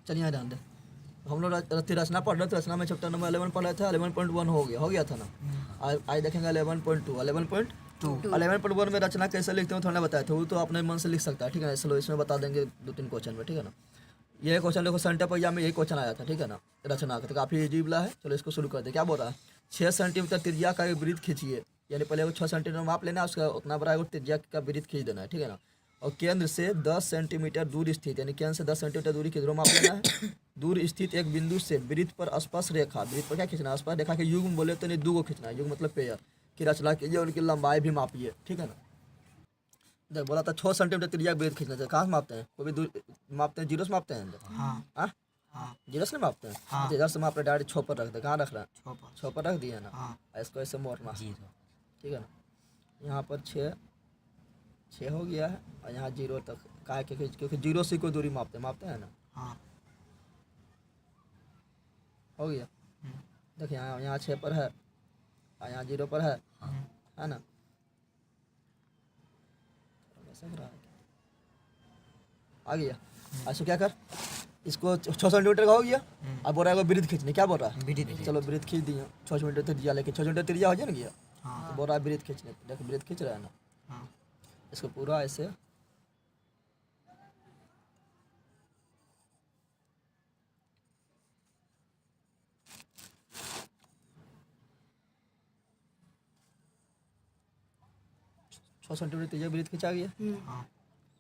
चलिए यहाँ ध्यान दें। हम लोग रचना पढ़ रहे थे, रचना में चैप्टर नंबर 11 पढ़ रहे थे, 11.1 हो गया था ना। आज देखेंगे 11.2। 11.1 में रचना कैसे लिखते हैं थोड़ा बताया था, वो तो अपने मन से लिख सकता है, ठीक है ना। चलो इसमें बता देंगे 2-3 क्वेश्चन में, ठीक है ना। ये क्वेश्चन देखो सेंटर एग्जाम में यही क्वेश्चन आया था, ठीक है ना, रचना का, तो काफ़ी इजी वाला है। चलो इसको शुरू करते हैं। क्या बोल रहा है, 6 सेंटीमीटर त्रिज्या का एक वृत्त खींचिए, यानी पहले 6 सेंटीमीटर माप लेना है, उसका उतना बड़ा एक त्रिज्या का वृत्त खींच देना है, ठीक है ना। और केंद्र से 10 सेंटीमीटर दूर स्थित, यानी केंद्र से 10 सेंटीमीटर दूरी किधरों माप लेना है, दूर स्थित एक बिंदु से वृत्त पर स्पर्श रेखा, वृत्त पर क्या खींचना है, स्पर्श रेखा के युग्म बोले तो नहीं, दो को खींचना है, युग्म मतलब पेयर की रचना कीजिए, उनकी लंबाई भी मापिए, ठीक है ना। देख बोला था 6 सेंटीमीटर त्रिज्या वृत्त खींचना चाहिए। कहाँ से मापते हैं, कोई भी दूर मापते हैं, जीरो से मापते हैं। हाँ जीरो से मापते हैं। तो इधर से माप रहे, डायरेक्ट 6 पर रख दे। कहाँ रख रहा है, 6 पर रख दिया ना। इसको ऐसे मोड़ना, ठीक है ना। यहाँ पर 6 हो गया है, और यहाँ 0 तक का है, क्योंकि 0 से कोई दूरी मापते हैं ना। हो गया। देखिए यहाँ 6 पर है, और यहाँ 0 पर है ना। आ गया। ऐसे क्या कर, इसको 6 सेंटीमीटर का हो गया। अब बोल रहा है वृत्त खींचने, क्या बोल रहा है, चलो वृत्त खींच दिया 6 सेंटीमीटर त्रिज्या लेके, 6 सेंटीमीटर त्रिज्या हो जाए ना गया। तो बोल रहा है वृत्त खींचने, देखो वृत्त खींच रहा है ना। इसको पूरा ऐसे सेंटीमीटर त्रिज्या वृत्त खींचा गया।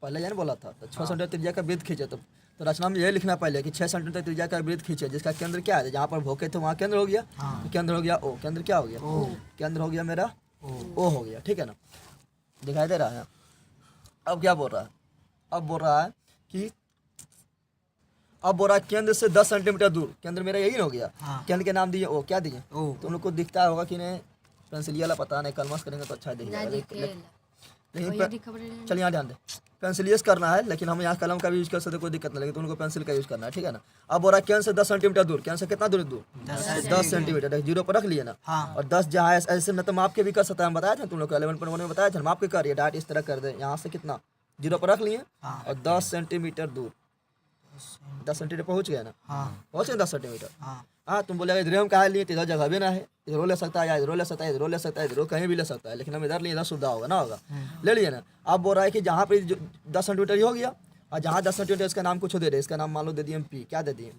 पहले ये बोला था तो 6 सेंटीमीटर त्रिज्या का वृत्त खींचे, तो रचना में यही लिखना पहले कि 6 सेंटीमीटर त्रिज्या का वृत्त खींचे, जिसका केंद्र क्या है, जहाँ पर भोके थे वहाँ केंद्र हो गया। तो केंद्र हो गया ओ, केंद्र क्या हो गया, केंद्र हो गया मेरा ओ हो गया, ठीक है ना। दिखाई दे रहा है। अब क्या बोल रहा है, अब बोल रहा है कि केंद्र से 10 सेंटीमीटर दूर, केंद्र मेरा यही हो गया। केंद्र के नाम दिए ओ, क्या दिए, तुम लोग को दिखता होगा कि नहीं, पेंसिल वाला पता नहीं, कलमस करेंगे तो अच्छा दिखेगा। लेकिन चलिए यहाँ ध्यान दे, पेंसिल यूज करना है, लेकिन हम यहाँ कलम का भी यूज कर सकते, कोई दिक्कत नहीं, लेकिन तुमको पेंसिल का यूज करना है, ठीक है ना। अब बोला केंद्र से 10 सेंटीमीटर दूर, केंद्र से कितना दूर 10 सेंटीमीटर, 0 पर रख लिए ना। और 10 जहाँ ऐसे न तो माप के भी कर सकता है, हम बताया था तुम लोग को 11.1 में बताया था, माप के करिए, डायरेक्ट इस तरह कर दे, यहाँ से कितना 0 पर रख लिए, और 10 सेंटीमीटर दूर, 10 सेंटीमीटर पहुँच गया ना, पहुँच गया 10 सेंटीमीटर। हाँ तुम बोलेगा इधर हम कहा लिए, इधर जगह भी ना है, इधर ले सकता है, या इधर ले सकता है, इधर ले सकता है, इधर कहीं भी ले सकता है, लेकिन हम इधर लिए, इधर सुविधा होगा ना, होगा ले लिए ना। अब बोल रहा है कि जहाँ पे 10 सेंटीमीटर हो गया, और जहाँ 10 सेंटीमीटर इसका नाम कुछ दे रहे, इसका नाम मान लो दे दिए पी, क्या दे दिए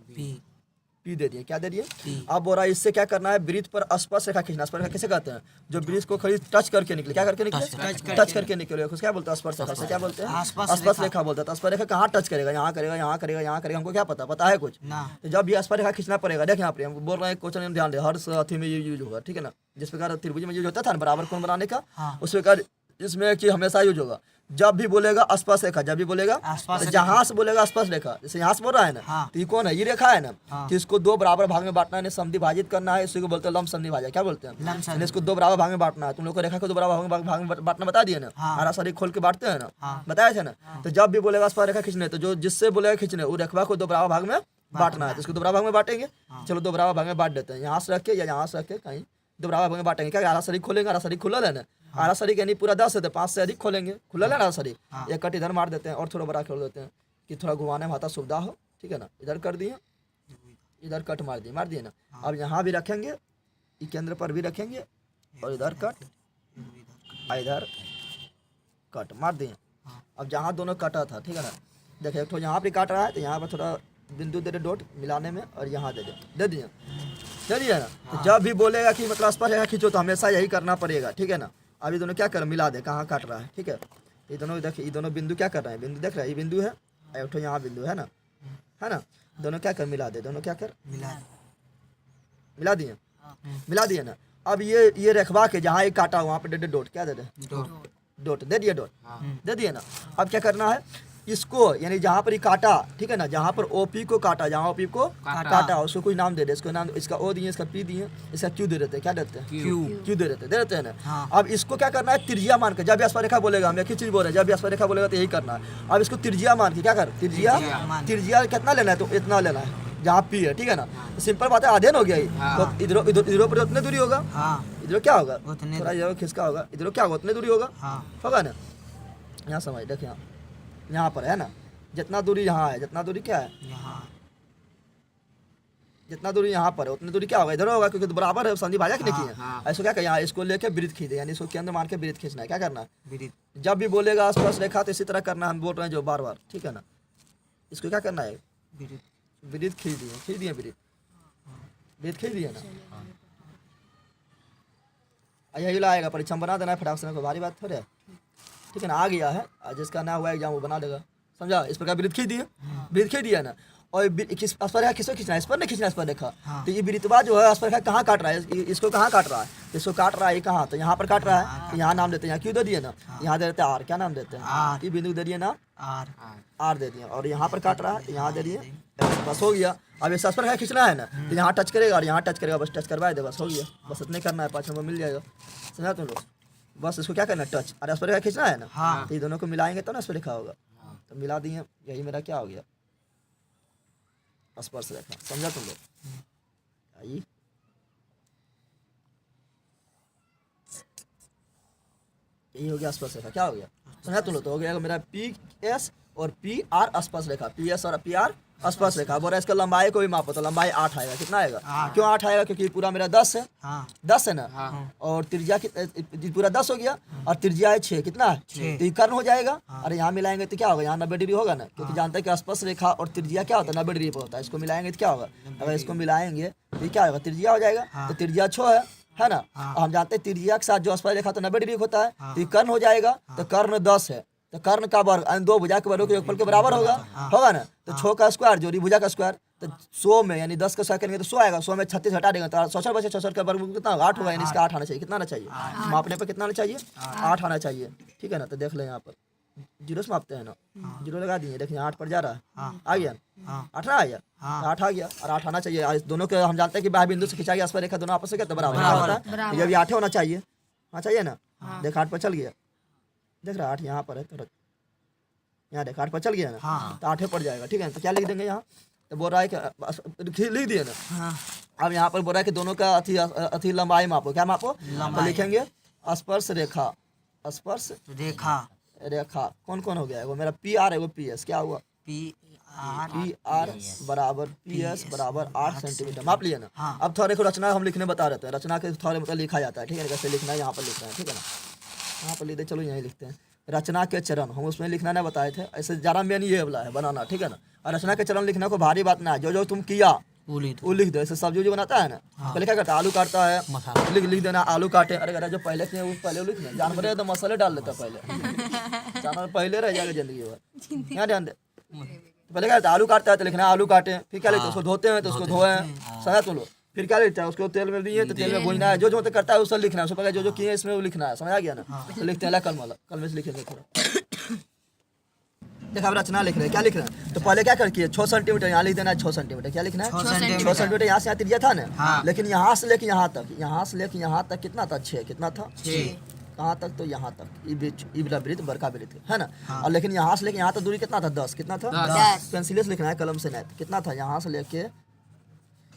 पी दे दिए, क्या दे दिए। अब बोल रहा है इससे क्या करना है, वृत्त पर स्पर्श रेखा खींचना। स्पर्श रेखा किसे कहते हैं, जो वृत्त को खड़ी टच करके निकले, क्या करके निकले, टच करके निकले, उसको क्या बोलते हैं, स्पर्श रेखा से क्या बोलते हैं, स्पर्श रेखा बोलते हैं। स्पर्श रेखा कहाँ टच करेगा, यहाँ करेगा, यहाँ करेगा, यहाँ करेगा, हमको क्या पता है कुछ, तो जब भी स्पर्श रेखा खींचना पड़ेगा। देख यहाँ पे हम बोल रहे हैं क्वेश्चन ध्यान दे, हर अथी में यूज होगा, ठीक है ना। जिस प्रकार त्रिभुज में यूज होता था ना बराबर कोण बनाने का, उस प्रकार इसमें कि हमेशा यूज होगा। जब भी बोलेगा स्पर्श रेखा, जब भी बोलेगा तो जहां से बोलेगा स्पर्श रेखा, जैसे यहाँ से बोल रहा है ना, तो ये कौन है, ये रेखा है ना, कि इसको 2 बराबर भाग में बांटना है, समधि भाजित करना है, इसी को बोलते हैं लंब समधि भाजक। क्या बोलते हैं, इसको 2 बराबर भाग में बांटना है। तुम लोग को रेखा को 2 बराबर भाग में बांटना बता दिए ना, हरा शरीर खोल के बांटते हैं ना, बताया था ना। तो जब भी बोलेगा स्पर्श रेखा खींचने, तो जो जिससे बोलेगा खींचने, वो रेखा को 2 बराबर भाग में बांटना है, तो इसको 2 बराबर भाग में बांटेंगे। चलो 2 बराबर भाग में बांट देते हैं, यहाँ से रख के या यहाँ से रख के कहीं 2 बराबर भाग में बांटेंगे। क्या हरा शरीर खोलेंगे, हरा शरीर खुला है ना, हरा शरीर यानी पूरा 10 है तो 5 से अधिक खोलेंगे, खुला है हरा शरीर। एक कट इधर मार देते हैं और थोड़ा बड़ा खोल देते हैं कि थोड़ा घुमाने में आता सुविधा हो, ठीक है ना। इधर कर दिए, इधर कट मार दिए ना। अब यहाँ भी रखेंगे, केंद्र पर भी रखेंगे, और इधर कट, इधर कट मार दिए। अब जहाँ दोनों कटा था, ठीक है ना, देखिए एक तो यहाँ पे काट रहा है, तो यहाँ पर थोड़ा बिंदु दे दे डॉट मिलाने में, और यहाँ दे दिए ना। तो जब भी बोलेगा कि मतलब स्पर्श रेखा खींचो, तो हमेशा यही करना पड़ेगा, ठीक है ना। अभी दोनों क्या कर मिला दे, कहाँ काट रहा है, ठीक है। ये दोनों देखिए, ये दोनों बिंदु क्या कर रहे हैं, बिंदु देख रहे हैं, ये बिंदु है, एक तो यहाँ बिंदु है ना, दोनों क्या कर मिला दे, दोनों क्या कर मिला दिए ना। अब ये रेखवा के जहाँ एक काटा वहाँ पे दे दे डॉट, क्या दे दे डॉट, दे दिए डॉट, दे दिए ना। अब क्या करना है, इसको यानी जहाँ पर ये काटा, ठीक है ना, जहाँ पर ओपी को काटा, जहाँ ओपी को काटा उसको कोई नाम दे दे, इसको नाम, इसका ओ दिए, इसका पी दिए, इसका क्यू दे देते हैं, क्या देते हैं, क्यू दे देते हैं ना। अब इसको क्या करना है, त्रिज्या मान के, जब भी स्पर्श रेखा बोलेगा, हम एक ही चीज बोल रहे हैं, जब भी स्पर्श रेखा बोलेगा तो यही करना है। अब इसको त्रिज्या मान के क्या कर, त्रिज्या कितना लेना है, तो इतना लेना है जहाँ पी है, ठीक है ना। तो सिंपल बात है, अध्ययन हो गया ही, तो इधरों पर उतने दूरी होगा, इधरों क्या होगा, थोड़ा इधरों खिसका होगा, इधरों क्या होगा, उतने दूरी होगा ना। यहाँ समझ देखिए, यहाँ पर है ना, जितना दूरी यहाँ है, जितना दूरी क्या है, जितना दूरी यहाँ पर है उतनी दूरी क्या होगा, इधर होगा, क्योंकि तो बराबर है, संधि भाजक नहीं किए। ऐसा क्या कहें, इसको लेके वृत्त खींचे, यानी इसको केंद्र मान के वृत्त खींचना है। क्या करना है, जब भी बोलेगा आसपास रेखा तो इसी तरह करना, हम बोल रहे हैं जो बार बार, ठीक है ना। इसको क्या करना है, वृत्त खींच दिए वृत्त खींच दिए ना। यही आएगा, परीक्षा में बना देना है फटाक से, भारी बात थोड़े है, ठीक है ना। आ गया है, जिसका ना हुआ एग्जाम वो बना देगा, समझा। इस प्रकार वृत्त खींच दिया ना। और किस पर है, किसको खींचना है, इस पर नहीं खींचना, इस पर देखा। तो ये वृत्तवा जो है इस पर कहाँ काट रहा है, इसको कहाँ काट रहा है, इसको काट रहा है कहाँ, तो यहाँ पर काट रहा है, तो यहाँ नाम देते हैं, यहाँ क्यों दे दिए ना, यहाँ दे देते हैं आर, क्या नाम देते हैं, ये बिंदु दे दिए ना आर दे दिए, और यहाँ पर काट रहा है, यहाँ दे दिए, बस हो गया। अब ये पर है खींचना है ना, तो यहाँ टच करेगा और यहाँ टच करेगा, बस टच करवा दे, बस हो गया, बस इतने करना है, 5 नंबर मिल जाएगा, समझा तुम लोग। बस इसको क्या करना है, टच, और इस पर खींचना है ना, तो ये दोनों को मिलाएंगे तो ना इस पर लिखा होगा, तो मिला दिए, यही मेरा क्या हो गया, स्पर्श रेखा, समझा तुम लोग। आई यही हो गया स्पर्श रेखा, क्या हो गया, समझा तुम लोग। तो हो गया मेरा पी एस और पी आर स्पर्श रेखा, पी एस और पी आर स्पर्श रेखा। बोला इसका लंबाई को भी मापो, तो लंबाई 8 आएगा, कितना आएगा, क्यों 8 आएगा, क्योंकि पूरा मेरा 10 है, 10 है ना, और त्रिज्या पूरा 10 हो गया, और त्रिज्या है 6, कितना है, तो ये कर्ण हो जाएगा। और यहाँ मिलाएंगे तो क्या होगा, यहाँ 90 डिग्री होगा ना, क्योंकि जानते हैं कि स्पर्श रेखा और त्रिज्या क्या होता है, 90 डिग्री पर होता है। इसको मिलाएंगे तो क्या होगा, अगर इसको मिलाएंगे तो क्या होगा, त्रिज्या हो जाएगा, तो त्रिज्या 6 है ना। हम जानते हैं त्रिज्या के साथ जो स्पर्श रेखा तो 90 डिग्री होता है, तो ये कर्ण हो जाएगा, तो कर्ण 10 है, तो कर्ण का वर्ग 2 भुजा के वर्गों के योगफल के बराबर होगा ना। तो 6 का स्क्वायर जोड़ी भुजा का स्क्वायर, तो 100 में यानी 10 का स्क्वायर करेंगे तो 100 आएगा, 100 में 36 हटा देंगे तो 66 बचे, 66 का वर्ग कितना होगा, 8 होगा, यानी इसका 8 आना चाहिए, कितना आना चाहिए, मापने पर कितना आना चाहिए, 8 आना चाहिए, ठीक है ना। तो देख लें यहाँ पर जीरो से मापते हैं ना, जीरो लगा दिए, देखिए 8 पर जा रहा है, आ गया 8 ना, आ गया 8 आ गया, और 8 आना चाहिए। दोनों के हम जानते हैं कि बाह्य बिंदु से खिंचा गया स्पर्श रेखा, दोनों आपस में क्या बराबर होता है, ये भी 8 होना चाहिए, चाहिए ना। देख 8 पर चल गया, देख रहा 8 यहाँ पर है, तो यहाँ देख 8 पर चल गया ना, तो 8 पड़ जाएगा, ठीक है। तो क्या लिख देंगे यहाँ, तो बोल रहा है कि लिख दिए ना। अब यहाँ पर बोल रहा है कि दोनों का अति लंबाई मापो, क्या मापो, तो लिखेंगे स्पर्श रेखा, स्पर्श रेखा कौन कौन हो गया, वो मेरा पी आर है, वो पी एस, क्या हुआ, पी आर बराबर पी एस बराबर 8 सेंटीमीटर, माप लिया ना। अब थोड़े को रचना हम लिखने बता रहे हैं, रचना के थोड़े मतलब लिखा जाता है, ठीक है, कैसे लिखना है यहाँ पर लिखना है, ठीक है ना। यहाँ पर लिखते, चलो यहीं लिखते हैं, रचना के चरण हम उसमें लिखना नहीं बताए थे, ऐसे ज़्यादा मेन ये वाला है बनाना, ठीक है ना। और रचना के चरण लिखना को भारी बात ना है, जो जो तुम किया वो लिख दो। ऐसे सब्जी जो बनाता है ना, पहले क्या करता है, आलू काटता है, लिख देना आलू काटे, अरे जो पहले किए वो पहले लिख दें, जानवर तो मसाले डाल देता पहले, जानवर पहले रह जाएगा जिंदगी भर, यहाँ ध्यान दे। पहले क्या करता है, आलू काटता है तो लिखना है आलू काटे, फिर क्या लिखते हैं, उसको धोते हैं तो उसको धोए, समझा तुम लोग। फिर क्या लिखता है, उसको तेल में दिए तो तेल में भूनना है, जो जो करता है उसको लिखना है, उसको पहले जो जो किए इसमें वो लिखना है, समझ आ गया ना। तो लिखते हैं कल में से लिखेंगे थोड़ा। देखा अब रचना लिख रहे हैं, क्या लिख रहे हैं, तो पहले क्या करके 6 सेंटीमीटर यहाँ लिख देना है, 6 सेंटीमीटर, क्या लिखना है, 6 सेंटीमीटर, यहाँ से यहाँ त्रिज्या था ना, लेकिन यहाँ से लेके यहाँ तक, यहाँ से लेके यहाँ तक कितना था, 6, कितना था 6, कहाँ तक, तो यहाँ तक, वृत्त बड़का वृत्त है ना। और लेकिन यहाँ से लेके यहाँ तक दूरी कितना था, 10, कितना था, 10, पेंसिल से लिखना है, कलम से नहीं, कितना था, यहाँ से लेके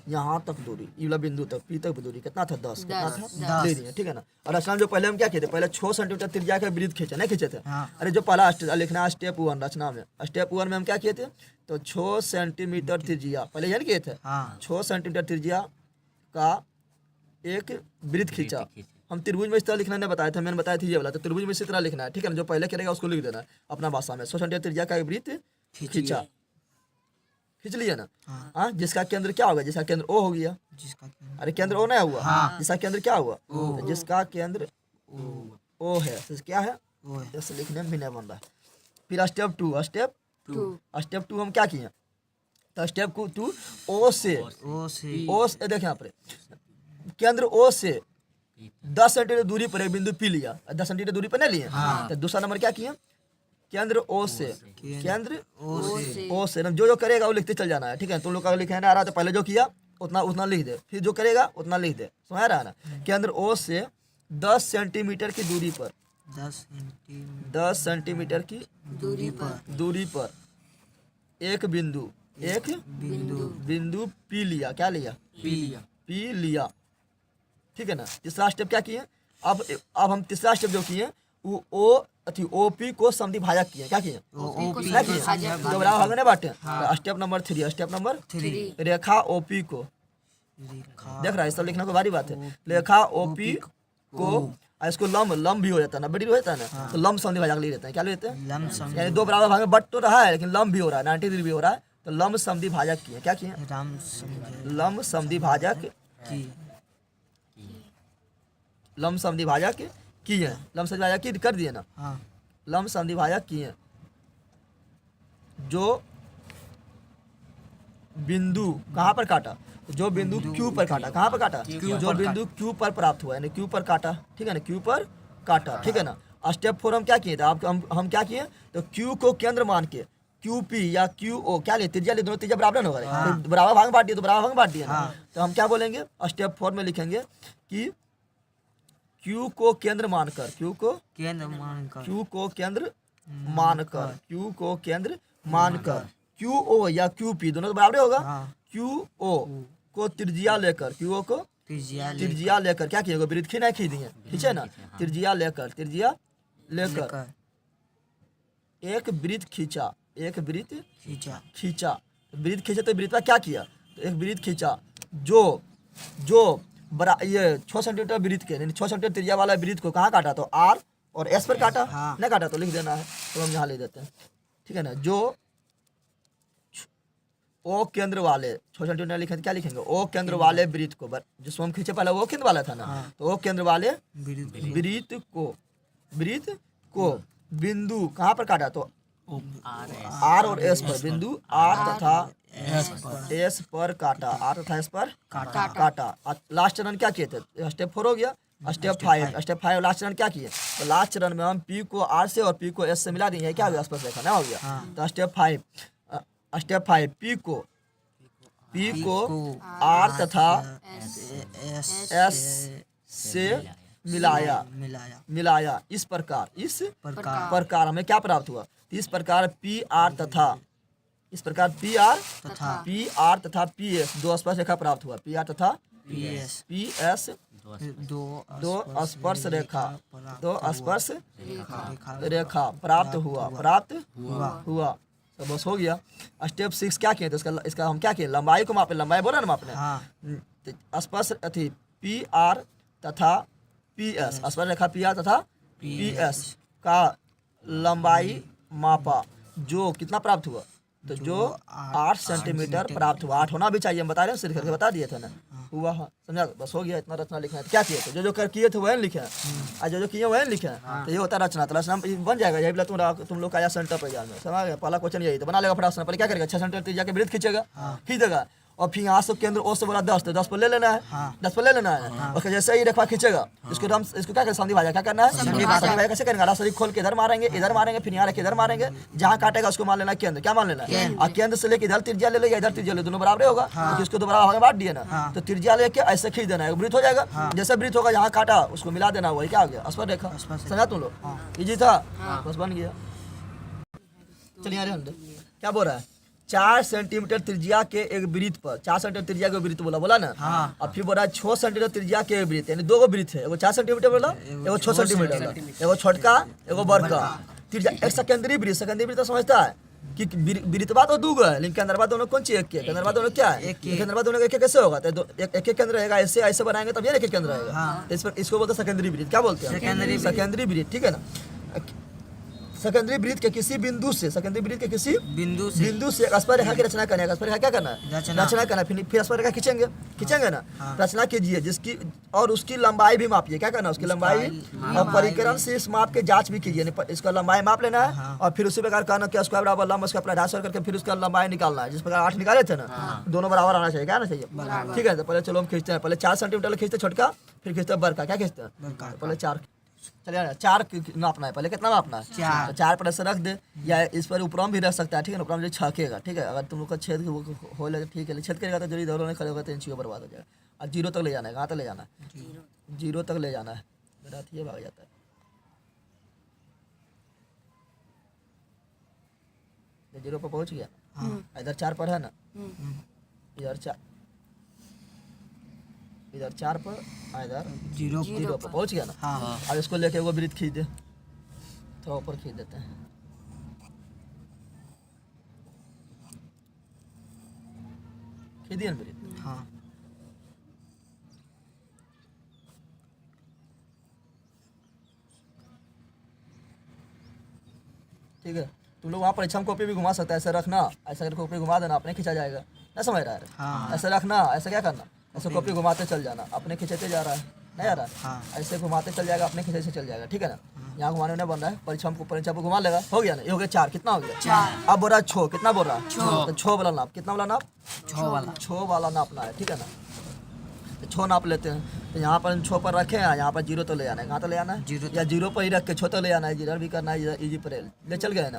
यहाँ तक दूरी, ये वाला बिंदु तक, पी तक दूरी कितना था, 10, कितना था, दे दिए, ठीक है ना। और रचना जो पहले हम क्या किए थे, पहले 6 सेंटीमीटर त्रिज्या का वृत्त खींचे, नहीं खींचे थे। अरे जो पहला लिखना है स्टेप 1 रचना में, स्टेप 1 में हम क्या किए थे, तो 6 सेंटीमीटर त्रिज्या पहले यानी किए थे, 6 सेंटीमीटर त्रिज्या का एक वृत्त खींचा। हम त्रिभुज में इस तरह लिखना नहीं बताया था, मैंने बताया था ये वाला, तो त्रिभुज में इसी तरह लिखना है, ठीक है ना। जो पहले करेगा उसको लिख देना है अपना भाषा में, 6 सेंटीमीटर त्रिज्या का एक वृत्त खींचा, खींच लिया ना। हाँ, जिसका केंद्र क्या होगा, जिसका केंद्र ओ हो गया, अरे केंद्र ओ नहीं हुआ, जिसका केंद्र क्या हुआ, तो जिसका केंद्र ओ है, तो क्या है, जैसे लिखने में भी नहीं बन रहा है। फिर स्टेप 2, स्टेप 2 हम क्या किए, तो स्टेप 2 ओ से देखें यहाँ पर केंद्र ओ से 10 सेंटीमीटर दूरी पर एक बिंदु पी लिया, 10 सेंटीमीटर दूरी पर नहीं लिए, तो दूसरा नंबर क्या किए, केंद्र ओ से, केंद्र ओ से जो जो करेगा वो लिखते चल जाना है, ठीक है। तुम लोग का लिखना नहीं आ रहा तो पहले जो किया उतना लिख दे, फिर जो करेगा उतना लिख दे, समझ रहा है ना। केंद्र ओ से 10 सेंटीमीटर की दूरी पर, 10 सेंटीमीटर की दूरी पर एक बिंदु पी लिया, क्या लिया, पी लिया, ठीक है ना। तीसरा स्टेप क्या किए, अब हम तीसरा स्टेप जो किए वो ओपी को समधि भाजक किए, क्या किए, जो बराबर भागने बांटे। स्टेप नंबर 3 रेखा ओपी को देख रहा है, इस तरह लिखना कोई भारी बात है। लेखा ओपी को, इसको लम भी हो जाता है ना, बड़ी हो जाता है ना, तो लम समद्वि भाजक ले लेते हैं। क्या ले लेते हैं? यानी दो बराबर भाग में बट तो रहा है लेकिन लम भी हो रहा है, 90 डिग्री भी हो रहा है, तो लम समद्वि भाजक किए। क्या किए? लम समद्वि भाजक लम समद्वि भाजक किए। लम समद्वि भाजक की कर दिए ना, लम समद्वि भाजक किए। जो बिंदु कहाँ पर काटा? जो बिंदु Q पर काटा। कहाँ पर काटा? जो बिंदु Q पर प्राप्त हुआ, यानी Q पर काटा, ठीक है ना, Q पर काटा, ठीक है ना। स्टेप 4 हम क्या किए थे? हम क्या किए? तो Q को केंद्र मान के QP या QO क्या ले, त्रिज्या ले, दोनों त्रिज्या बराबर न होगा, तो बराबर भाग में बांट दिया, तो बराबर भाग में बांट दिया ना, तो हम क्या बोलेंगे? स्टेप 4 में लिखेंगे कि Q को केंद्र मानकर, Q को केंद्र मानकर QO या QP दोनों तो बराबर होगा। QO को त्रिज्या लेकर, QO को त्रिज्या लेकर क्या किया? वृत्त खींच दिए, खींचे ना, त्रिज्या लेकर एक वृत्त खींचा, वृत्त खींचा, तो वृत्त का क्या किया? तो एक वृत्त खींचा जो ये 6 सेंटीमीटर वृत्त के, यानी 6 सेंटीमीटर त्रिज्या वाला वृत्त को कहाँ काटा? तो R और S पर काटा। नहीं काटा तो लिख देना है, तो हम यहाँ ले देते हैं, ठीक है ना। जो ओ केंद्र वाले 6 सेंटीमीटर लिखे, क्या लिखेंगे? ओ केंद्र वाले वृत्त को, जिसको हम खींचे पहले वो केंद्र वाला था ना, तो ओ केंद्र वाले वृत्त को बिंदु कहाँ पर काटा? तो R और S पर, बिंदु R तथा S पर काटा, R तथा S पर काटा। लास्ट चरण क्या किए थे? स्टेप 4 हो गया। स्टेप 5 लास्ट चरण क्या किए? तो लास्ट चरण में हम P को R से और P को S से मिला देंगे, क्या हो गया? स्पर्श रेखा ना हो गया। तो स्टेप 5 P को R तथा S से मिलाया। इस प्रकार हमें क्या प्राप्त हुआ? इस प्रकार P R तथा PS दो स्पर्श रेखा प्राप्त हुआ। PR तथा PS दो स्पर्श रेखा प्राप्त हुआ। तो बस हो गया। स्टेप 6 क्या किए? तो इसका हम क्या किए? लंबाई को मापे, लंबाई बोला ना मापने, स्पर्श अथी PR तथा PS, स्पर्श रेखा PR तथा PS का लंबाई मापा, जो कितना प्राप्त हुआ? तो जो 8 सेंटीमीटर प्राप्त हुआ। 8 होना भी चाहिए, हम बता रहे हैं, सिर करके बता दिए थे ना, हुआ। समझा? बस हो गया, इतना रचना लिखना है। तो क्या किए थे? जो किए थे वही लिखे हैं, और जो किए वही लिखे हैं। तो ये होता है रचना। तो रचना बन जाएगा, यही तुम लोग का आया सेंटर पर एग्जाम में, समझ गया? पहला क्वेश्चन यही तो बना लेगा फटाफट। पहले क्या करेगा? 6 सेंटीमीटर त्रिज्या के वृत्त खींचेगा, और फिर यहाँ से केंद्र O से बोला 10, तो 10 पर ले लेना है, 10 पर ले लेना है। और जैसे ही रेखा खींचेगा, इसको क्या करें? समद्वि भाजक। क्या करना है? समद्वि भाजक कैसे करेंगे? शरीर खोल के इधर मारेंगे, फिर यहाँ रख इधर मारेंगे, जहाँ काटेगा उसको मान लेना केंद्र। क्या मान लेना है? और केंद्र से लेके इधर त्रिज्या ले लेगा, इधर त्रिज्या ले, दोनों बराबर होगा, क्योंकि इसको दो बराबर बांट दिया ना, तो त्रिज्या लेके ऐसे खींच देना है, वृत्त हो जाएगा। जैसे वृत्त होगा, यहाँ काटा उसको मिला देना, वही क्या हो गया? स्पर्श रेखा। समझा तुम लोग? इजी था, बस बन गया। चलिए क्या बोल रहा है? 4 सेंटीमीटर त्रिज्या के एक वृत्त पर, 4 सेंटीमीटर त्रिज्या के वृत्त बोला ना, और फिर बोला 6 सेंटीमीटर त्रिज्या के वृत्त, यानी 2 वृत्त है, एगो 4 सेंटीमीटर बोला, एगो 6 सेंटीमीटर बोला, एगो छोटका एगो बड़का त्रिज्या। एक सेकेंडरी वृत्त तो समझता है कि वृत्तवा तो 2 है, लेकिन केंद्रवा दोनों कौन चीज? एक के केंद्रवा दोनों क्या है? केंद्रवा दोनों एक कैसे होगा? तो एक केंद्र रहेगा, ऐसे बनाएंगे तब ये एक केंद्र रहेगा। इसको बोलते हैं सेकेंडरी वृत्त। क्या बोलते हैं? सेकेंडरी वृत्त, ठीक है ना। सेकेंडरी वृत्त के किसी बिंदु से एक स्पर्श रेखा की रचना करना है। स्पर्श रेखा क्या करना है? रचना करना। फिर स्पर्श रेखा खींचेंगे ना, रचना कीजिए जिसकी, और उसकी लंबाई भी मापिए। क्या करना है? उसकी लंबाई और परिकरण से इस माप के जांच भी कीजिए। इसका लंबाई माप लेना है, और फिर उसी प्रकार कहना कि स्क्वायर बराबर लंब उसका प्लस करके फिर उसका लंबाई निकालना है। जिस प्रकार 8 निकाले थे ना, दोनों बराबर आना चाहिए। क्या आना चाहिए? ठीक है। तो पहले चलो हम खींचते हैं। पहले 4 सेंटीमीटर खींचते छोटका, फिर खींचते बड़का। क्या खींचते हैं? पहले 4। चलिए 4 नापना है। पहले कितना नापना है? 4। तो 4 पर ऐसे रख दे, या इस पर ऊपर भी रख सकता है, ठीक है ना। ऊपर जो छकेगा, ठीक है। अगर तुम लोग का छेद हो लगे, ठीक है, छेद करेगा तो जल्दी इधर खड़े होगा तो इन चीज़ों बर्बाद हो जाएगा। और 0 तक ले जाना है। कहाँ तक ले जाना है? 0 तक ले जाना है। मेरा ये भाग जाता है, 0 पर पहुँच गया। इधर 4 पर है ना, इधर 4 पर, इधर 0 पर पहुंच गया ना। अब इसको लेके वो वृत्त खींच दे, थोड़ा ऊपर खींच देते हैं। खींच दिया वृत्त। ठीक है। तुम लोग वहाँ परीक्षा में कॉपी भी घुमा सकते हैं, ऐसे रखना, ऐसा करके कॉपी घुमा देना, अपने खींचा जाएगा, ना समझ रहा है? ऐसे रखना, ऐसे क्या करना, ऐसे कॉपी घुमाते चल जाना, अपने खींचते जा रहा है, नहीं आ रहा है, ऐसे घुमाते चल जाएगा, अपने खींचे से चल जाएगा, ठीक है ना। यहाँ घुमाने नहीं बन रहा है, परीक्षा को घुमा लेगा, हो गया ना, ये हो गया 4, कितना हो गया 4। अब बोल रहा है 6, कितना बोल रहा है, तो 6 वाला नाप, कितना वाला नाप, 6 वाला नापना है, ठीक है ना। 6 नाप लेते हैं, तो यहाँ पर 6 पर रखे हैं, यहाँ पर 0 तो ले आना है, कहाँ तो ले आना है, या 0 पर ही रख के 6 तो ले आना है, इधर भी करना है, इजी पर ले चल गए ना।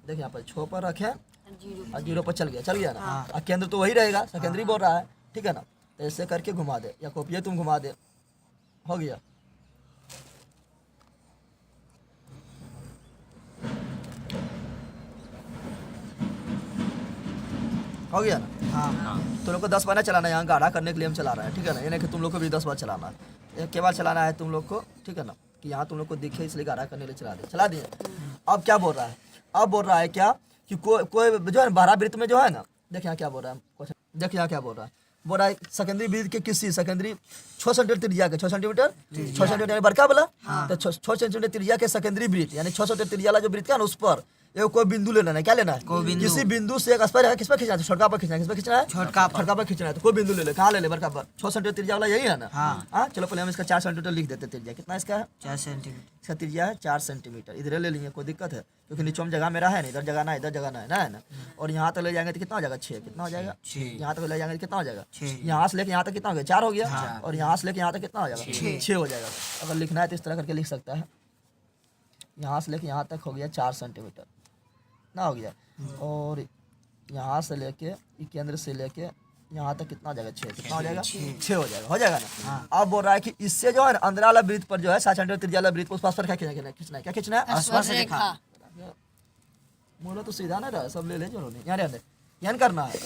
देखिए यहाँ पर 6 पर रखे और 0 पर चल गया ना। और केंद्र तो वही रहेगा, सेकेंडरी बोल रहा है, ठीक है ना। तो ऐसे करके घुमा दे, या कॉपी तुम घुमा दे, हो गया। हो गया ना। तुम लोग को 10 बार ना चलाना है, यहाँ गाढ़ा करने के लिए हम चला रहे हैं, ठीक है ना। ये नहीं कि तुम लोग को भी 10 बार चलाना है, एक के बार चलाना है तुम लोग को, ठीक है ना, कि यहाँ तुम लोग को दिखे इसलिए गाढ़ा करने के लिए चला दिए। अब क्या बोल रहा है, अब बोल रहा है क्या कि कोई जो है 12 वृत्त में जो है ना, देखिए यहाँ क्या बोल रहा है क्वेश्चन, देखिए यहाँ क्या बोल रहा है, बोल रहा है सेकेंडरी वृत्त के किसी सेकेंडरी 6 सेंटीमीटर त्रिज्या के 6 सेंटीमीटर बड़का वाला, तो 6 सेंटीमीटर त्रिज्या के सेकेंडरी वृत्त यानी 6 सेंटीमीटर त्रिज्या वाला जो वृत्त है ना, उस पर ये कोई बिंदु लेना है, क्या लेना है, किसी बिंदु से एक स्पर्श किस पर खींचना है, छोटका पर खींचना है, किस पर खींचना है, छोटका पर खींचना है। तो कोई बिंदु ले ले, कहाँ ले ले, बड़का पर 6 सेंटीमीटर त्रिज्या वाला यही है ना। हाँ चलो पहले हम इसका 4 सेंटीमीटर लिख देते, त्रिज्या कितना इसका है, 4 सेंटीमीटर, इसका त्रिज्या है 4 सेंटीमीटर, इधर ले लेंगे, कोई दिक्कत है, क्योंकि नीचे में जगह मेरा है ना, इधर जगह ना, इधर जगह ना है ना। और यहाँ तक ले जाएंगे तो कितना हो जाएगा, 6, कितना हो जाएगा, यहाँ तक ले जाएंगे तो कितना हो जाएगा, यहाँ से लेके यहाँ तक कितना हो गया, 4 हो गया, और यहाँ से लेके यहाँ तक कितना हो जाएगा, 6 हो जाएगा। अगर लिखना है तो इस तरह करके लिख सकता है, यहाँ से लेके यहाँ तक हो गया 4 सेंटीमीटर ना, हो गया। और यहाँ से लेके केंद्र से लेके यहाँ तक कितना हो जाएगा, 6, कितना हो जाएगा, 6 हो जाएगा, हो जाएगा ना। अब बोल रहा है कि इससे जो है अंदर वाला वृत्त पर जो है 7 सेंटीमीटर त्रिज्या वाला वृत्त को उस पास पर क्या खींचना है, क्या खींचना है, स्पर्श रेखा। बोलो तो सीधा ना रहा, सब ले ले, चलो यहाँ रहने, यहाँ करना है,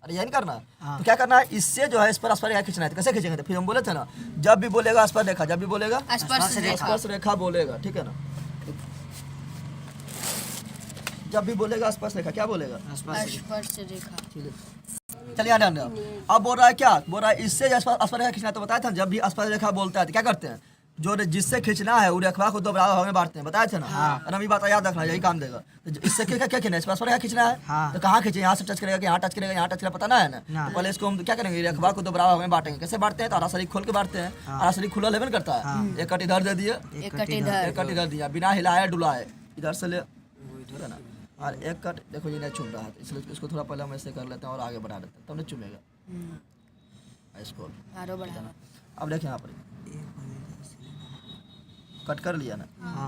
अरे यही करना है। तो क्या करना है, इससे जो है इस पर स्पर्श रेखा खींचना है। तो कैसे खींचेंगे, तो फिर हम बोले थे ना, जब भी बोलेगा स्पर्श रेखा, जब भी बोलेगा स्पर्श रेखा बोलेगा, ठीक है ना। जब भी बोलेगा स्पर्श रेखा, क्या बोलेगा, स्पर्श रेखा। चलिए अब बोल रहा है क्या, बोल रहा है इससे स्पर्श रेखा खींचना है। तो बताया था जब भी स्पर्श रेखा बोलता है तो क्या करते हैं, जो जिससे खींचना है वो रेखा को 2 बराबर भाग में बांटते हैं, बताया थे ना। और हम ये बात याद रखना, यही काम देगा। तो इससे क्या खींचना है, स्पर्श रेखा खींचना है। तो कहाँ खींचे, यहाँ से टच करेगा, यहाँ टच करेगा, यहाँ टच करेगा, पता ना है ना। तो पहले इसको हम क्या करेंगे, रेखा को 2 बराबर भाग में बांटेंगे। कैसे बांटते हैं, तो आरा शरीर खोल के बांटते हैं, आरा शरीर खुला लेवल करता है, एक कट इधर दे दिए, एक कट इधर दिया, बिना हिलाए डुलाए, इधर से ले, ठीक है ना। और एक कट देखो ये नहीं चुम रहा है, इसलिए इसको थोड़ा पहले हम ऐसे कर लेते हैं और आगे बढ़ा देते हैं, तब नहीं चुमेगा इसको। अब देखिए यहाँ पर कट कर लिया ना,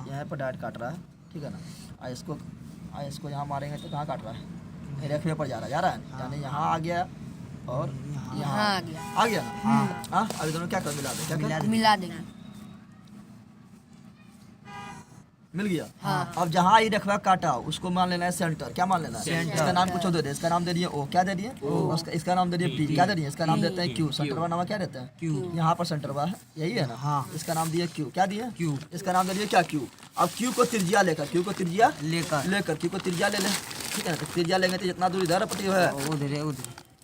यहाँ पर डायरेक्ट काट रहा है, ठीक है ना। इसको यहाँ मारेंगे तो कहाँ काट रहा है, रेखा पर जा रहा है, यानी यहाँ आ गया और यहाँ आ गया ना। हाँ अभी दोनों क्या कर मिला दे, क्या मिला देंगे, मिल गया। अब जहाँ ये रेखा काटा उसको मान लेना है सेंटर, क्या मान लेना है, इसका नाम कुछ दे दे, इसका नाम दे दिए ओ, क्या दे दिए, इसका नाम दे दिए पी, क्या दे दिए, इसका नाम देते हैं क्यू, सेंटर नाम क्या रहता है क्यू, यहाँ पर सेंटर है यही है ना। इसका नाम दिए क्यू, क्या दिए क्यू, इसका नाम दे दिए क्या क्यू। अब क्यू को त्रिज्या लेकर, क्यू को त्रिज्या लेकर क्यू को त्रिज्या ले ले, ठीक है ना। तो त्रिज्या लेंगे तो जितना दूर इधर पट्टी है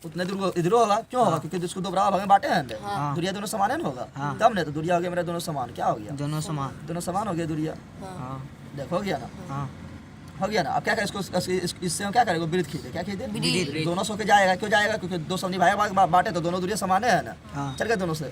उतने दूर इधर होगा, क्यों होगा, क्योंकि इसको 2 बराबर भाग में बांटे हैं, दूरिया दोनों समान है ना होगा, तब नहीं तो दूरिया हो गया मेरा दोनों समान, क्या हो गया, दोनों समान हो गया दूरिया, देखो हो गया ना, हो गया ना। अब क्या करें, इससे हम क्या करेंगे, वृत्त खींचे, क्या खींचे, दोनों सौ के जाएगा, क्यों जाएगा, क्योंकि 2 समझी भाई बांटे तो दोनों दूरिया समान है ना, चल गया दोनों से,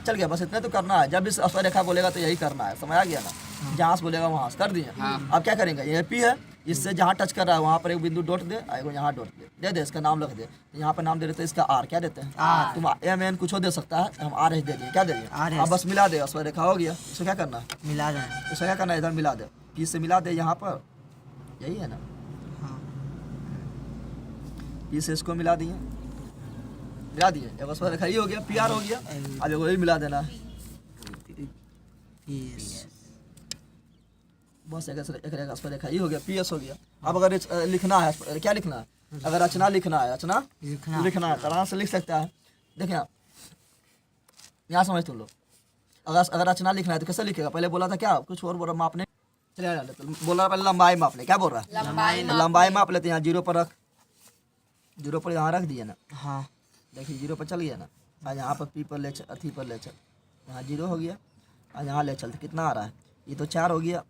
चल गया, बस इतना तो करना है। जब भी स्पर्श रेखा बोलेगा तो यही करना है, समझ आ गया ना। जहाँ से बोलेगा वहाँ से कर दिए। अब क्या करेंगे, ये पी है, इससे जहाँ टच कर रहा है वहाँ पर एक बिंदु डॉट दे, एक यहाँ डॉट दे दे, इसका नाम लिख दे, यहाँ पर नाम दे देते हैं इसका आर, क्या देते हैं, तुम एम एन कुछ हो दे सकता है, हम आर एस दे दिए, क्या दे दिए, अब बस मिला दे, स्पर्श रेखा हो गया। इसको क्या करना है, मिला दे, इसको क्या करना है, इधर मिला दे, पी से मिला दे, यहाँ पर यही है ना, पी से इसको मिला दिए, एक स्पर्श रेखा ही हो गया, पी आर हो गया। अब एगो यही मिला देना है, बस एक स्पर्श रेखा ही हो गया, पी एस हो गया। अब अगर लिखना है, क्या लिखना है, अगर रचना लिखना है, रचना लिखना है तो आराम से लिख सकता है। देखिए यहाँ समझ तुम लोग, अगर रचना लिखना है तो कैसे लिखेगा, पहले बोला था क्या कुछ और बोला मापने, चलिए बोल रहा पहले लंबाई माप ले, क्या बोल रहा है, लंबाई माप लेते हैं, 0 पर रख, 0 पर यहाँ रख दिया ना, हाँ देखिए 0 पर चल गया ना। और यहाँ पर पी पर ले चल, अथी पर ले चल, यहाँ 0 हो गया, और यहाँ ले चल तो कितना आ रहा है, ये तो 4 हो गया,